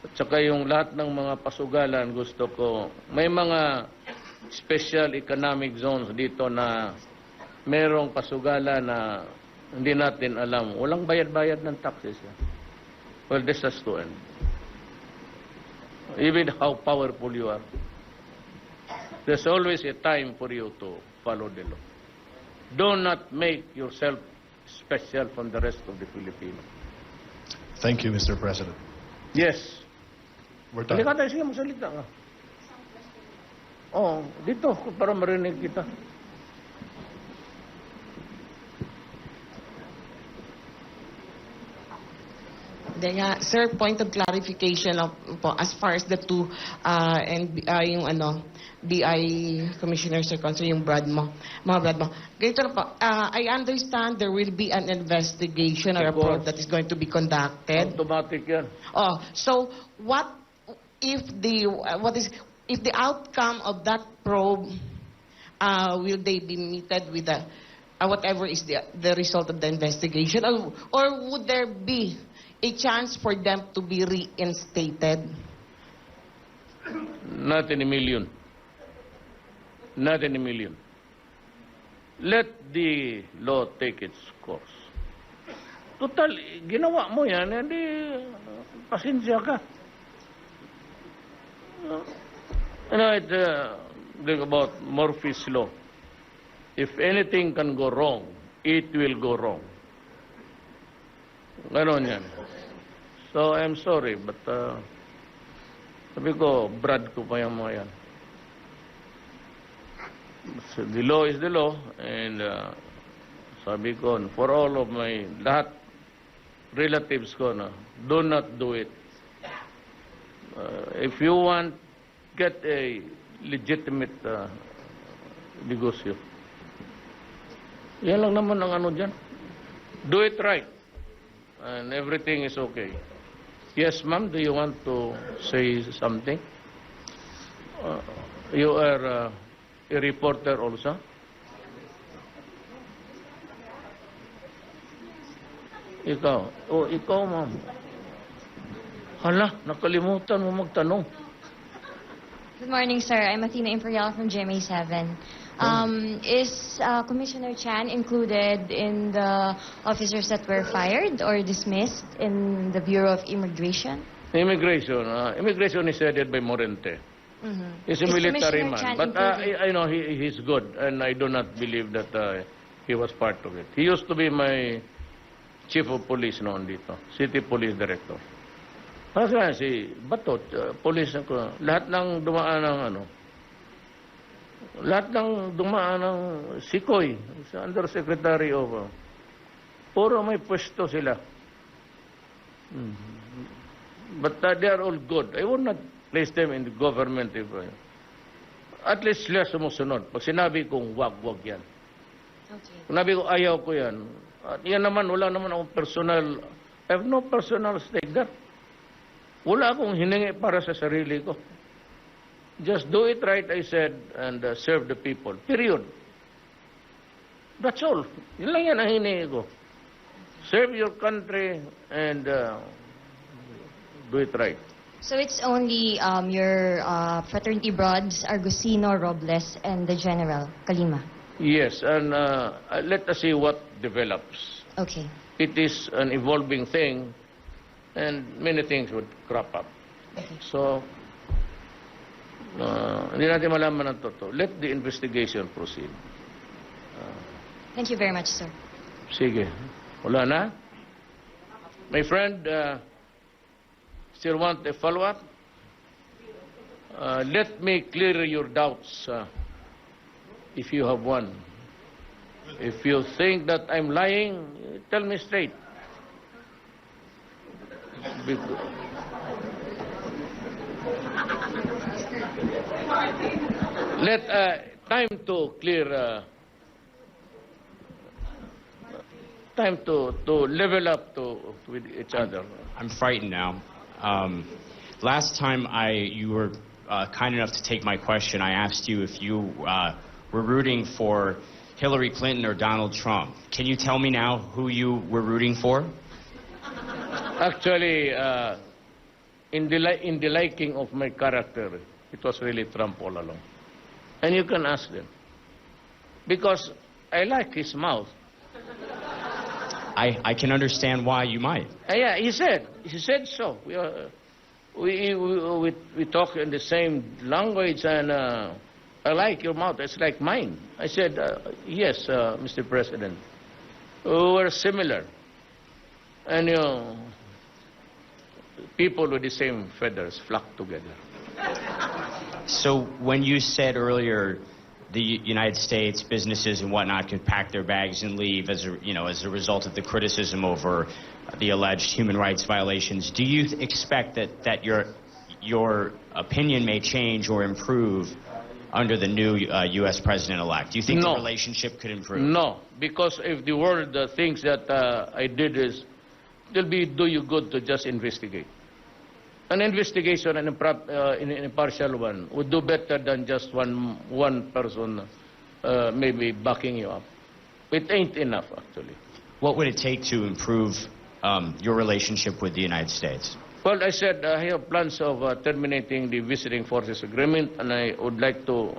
At saka yung lahat ng mga pasugalan, gusto ko, may mga special economic zones dito na merong pasugalan na hindi natin alam. Walang bayad-bayad ng taxes. Well, this has to end. Even how powerful you are, there's always a time for you to follow the law. Do not make yourself special from the rest of the Filipinos. Thank you, Mr. President. Yes. We're done. Halika tayo, sige, magsalita ka. Oh, dito, para marinig kita. Sir, point of clarification as far as the two yung BI commissioners are concerned, yung mga brad mo. Ganito na po, I understand there will be an investigation or a probe that is going to be conducted. Automatic yan. Oh, so what if the outcome of that probe will they be meted with the whatever is the result of the investigation, or would there be a chance for them to be reinstated? Not in a million. Not in a million. Let the law take its course. Total, ginawa mo yan, hindi, pasensya ka. about Murphy's Law. If anything can go wrong, it will go wrong. Ganon yan. So, I'm sorry, but sabi ko, Brad ko pa yung mga yan. So, the law is the law, and sabi ko, for all of my, lahat, relatives ko na, do not do it. If you want, get a legitimate negosyo. Yan lang naman ang ano dyan. Do it right. And everything is okay. Yes, ma'am, do you want to say something? You are a reporter also? Ikaw. Oh, ikaw, ma'am. Hala, nakalimutan mo magtanong. Good morning, sir. I'm Athena Imperial from GMA7. Is Commissioner Chan included in the officers that were fired or dismissed in the Bureau of Immigration? Immigration is headed by Morente. He's a Is military Commissioner man. Chan But included? I know he's good, and I do not believe that he was part of it. He used to be my chief of police noon dito, city police director. Kasi si Batot, police ako, lahat ng dumaan ng lahat ng dumaan ng Sikoy, sa undersecretary of, puro may pwesto sila. But they are all good. I would not place them in the government if at least sila sumusunod. Pag sinabi kong wag yan. Okay. Sinabi ko ayaw ko yan. At yan naman, wala naman akong personal, I have no personal stake there. Wala akong hiningi para sa sarili ko. Just do it right, I said, and serve the people. Period. That's all. Yun lang yan ang hiningi ko. Serve your country and do it right. So it's only your fraternity brothers, Argusino, Robles, and the General, Kalima? Yes, and let us see what develops. Okay. It is an evolving thing, and many things would crop up. Okay. So, hindi natin malaman ang totoo. Let the investigation proceed. Thank you very much, sir. Sige. Wala na? My friend, still want a follow-up? Let me clear your doubts, if you have one. If you think that I'm lying, tell me straight. Let time to clear, time to level up with each other. I'm frightened now. Last time you were kind enough to take my question, I asked you if you were rooting for Hillary Clinton or Donald Trump. Can you tell me now who you were rooting for? Actually, in the liking of my character, it was really Trump all along. And you can ask them. Because I like his mouth. I can understand why you might. Yeah, he said so. We talk in the same language, and I like your mouth. It's like mine. I said, yes, Mr. President. We're similar. And, you know, people with the same feathers flock together. So when you said earlier the United States businesses and whatnot could pack their bags and leave as a result of the criticism over the alleged human rights violations, do you expect that your opinion may change or improve under the new U.S. president-elect? Do you think the relationship could improve? No, because if the world thinks that I did this, it'll do you good to just investigate. An investigation and an impartial one would do better than just one person maybe backing you up. It ain't enough, actually. What would it take to improve your relationship with the United States? Well, I said I have plans of terminating the visiting forces agreement, and I would like to,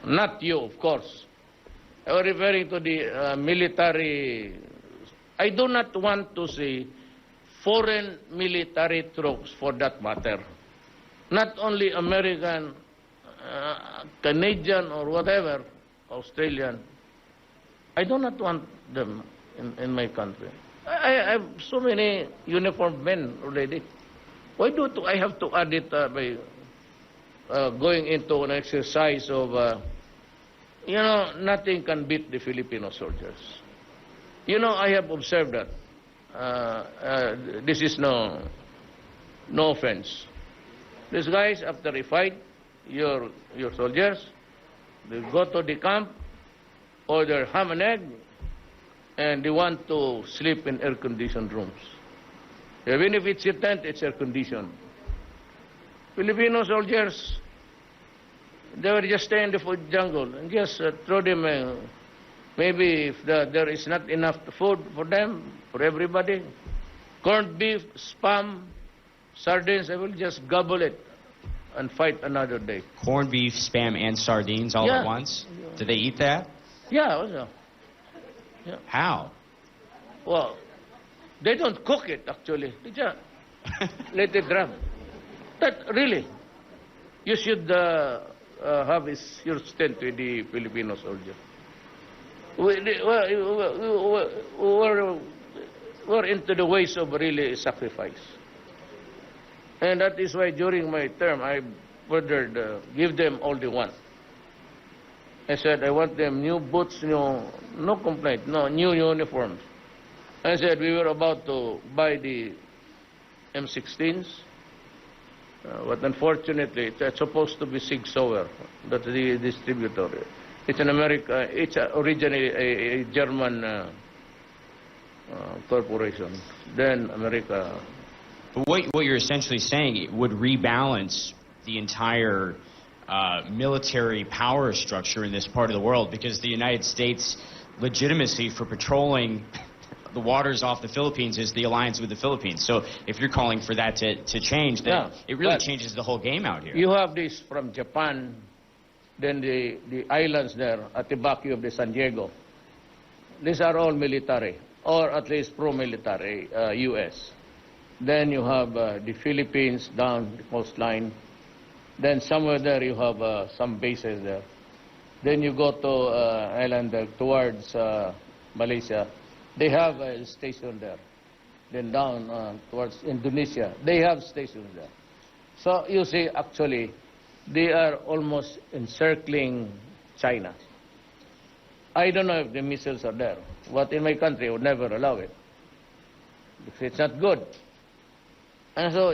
not you, of course, referring to the military. I do not want to see foreign military troops, for that matter, not only American Canadian or whatever, Australian, I do not want them in my country. I have so many uniformed men already. Why do I have to add it by going into an exercise of, nothing can beat the Filipino soldiers. I have observed that. This is no offense. These guys, after a fight, your soldiers, they go to the camp, order ham and egg, and they want to sleep in air-conditioned rooms. Even if it's a tent, it's air-conditioned. Filipino soldiers, they will just stay in the food jungle and just throw them, maybe if there is not enough food for them, for everybody, corned beef, spam, sardines, they will just gobble it and fight another day. Corned beef, spam, and sardines all at once? Do they eat that? Yeah, also. Yeah. How? Well, they don't cook it, actually. They just let it drop. That, really, you should have your stint with the Filipino soldier. We're into the ways of really sacrifice. And that is why during my term, I ordered, give them all they want. I said, I want them new boots, no complaint, new uniforms. I said, we were about to buy the M16s, but unfortunately, it's supposed to be Sig Sauer, that's the distributor. It's an it's originally a German corporation. Then America. But what you're essentially saying, it would rebalance the entire military power structure in this part of the world, because the United States' legitimacy for patrolling the waters off the Philippines is the alliance with the Philippines. So if you're calling for that to change, then it really changes the whole game out here. You have this from Japan, then the islands there at the back of the San Diego. These are all military, or at least pro-military, U.S. Then you have the Philippines down the coastline. Then somewhere there you have some bases there. Then you go to island towards Malaysia. They have a station there. Then down towards Indonesia, they have stations there. So you see, actually, they are almost encircling China. I don't know if the missiles are there. But in my country, I would never allow it. Because it's not good. And so,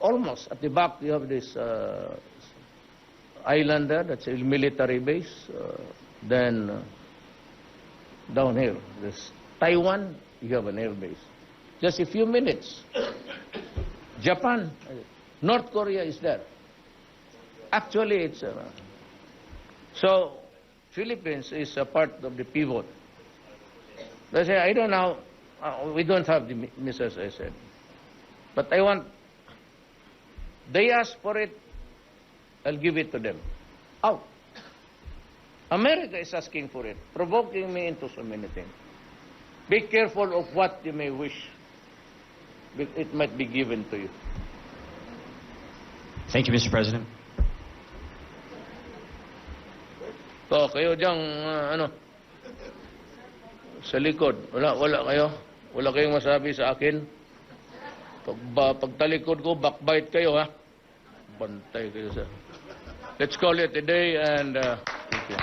almost at the back, you have this island there, that's a military base. Then, down here, this Taiwan, you have an air base. Just a few minutes. Japan, North Korea is there. Actually, it's... so, Philippines is a part of the pivot. They say, I don't know, we don't have the missiles, I said. But I want, they ask for it, I'll give it to them. Out. America is asking for it, provoking me into so many things. Be careful of what you may wish. It might be given to you. Thank you, Mr. President. So, kayo diyang, sa likod, wala kayo? Wala kayong masabi sa akin? Pagtalikod ko, backbite kayo, ha? Bantay kayo sa... Let's call it a day, and thank you.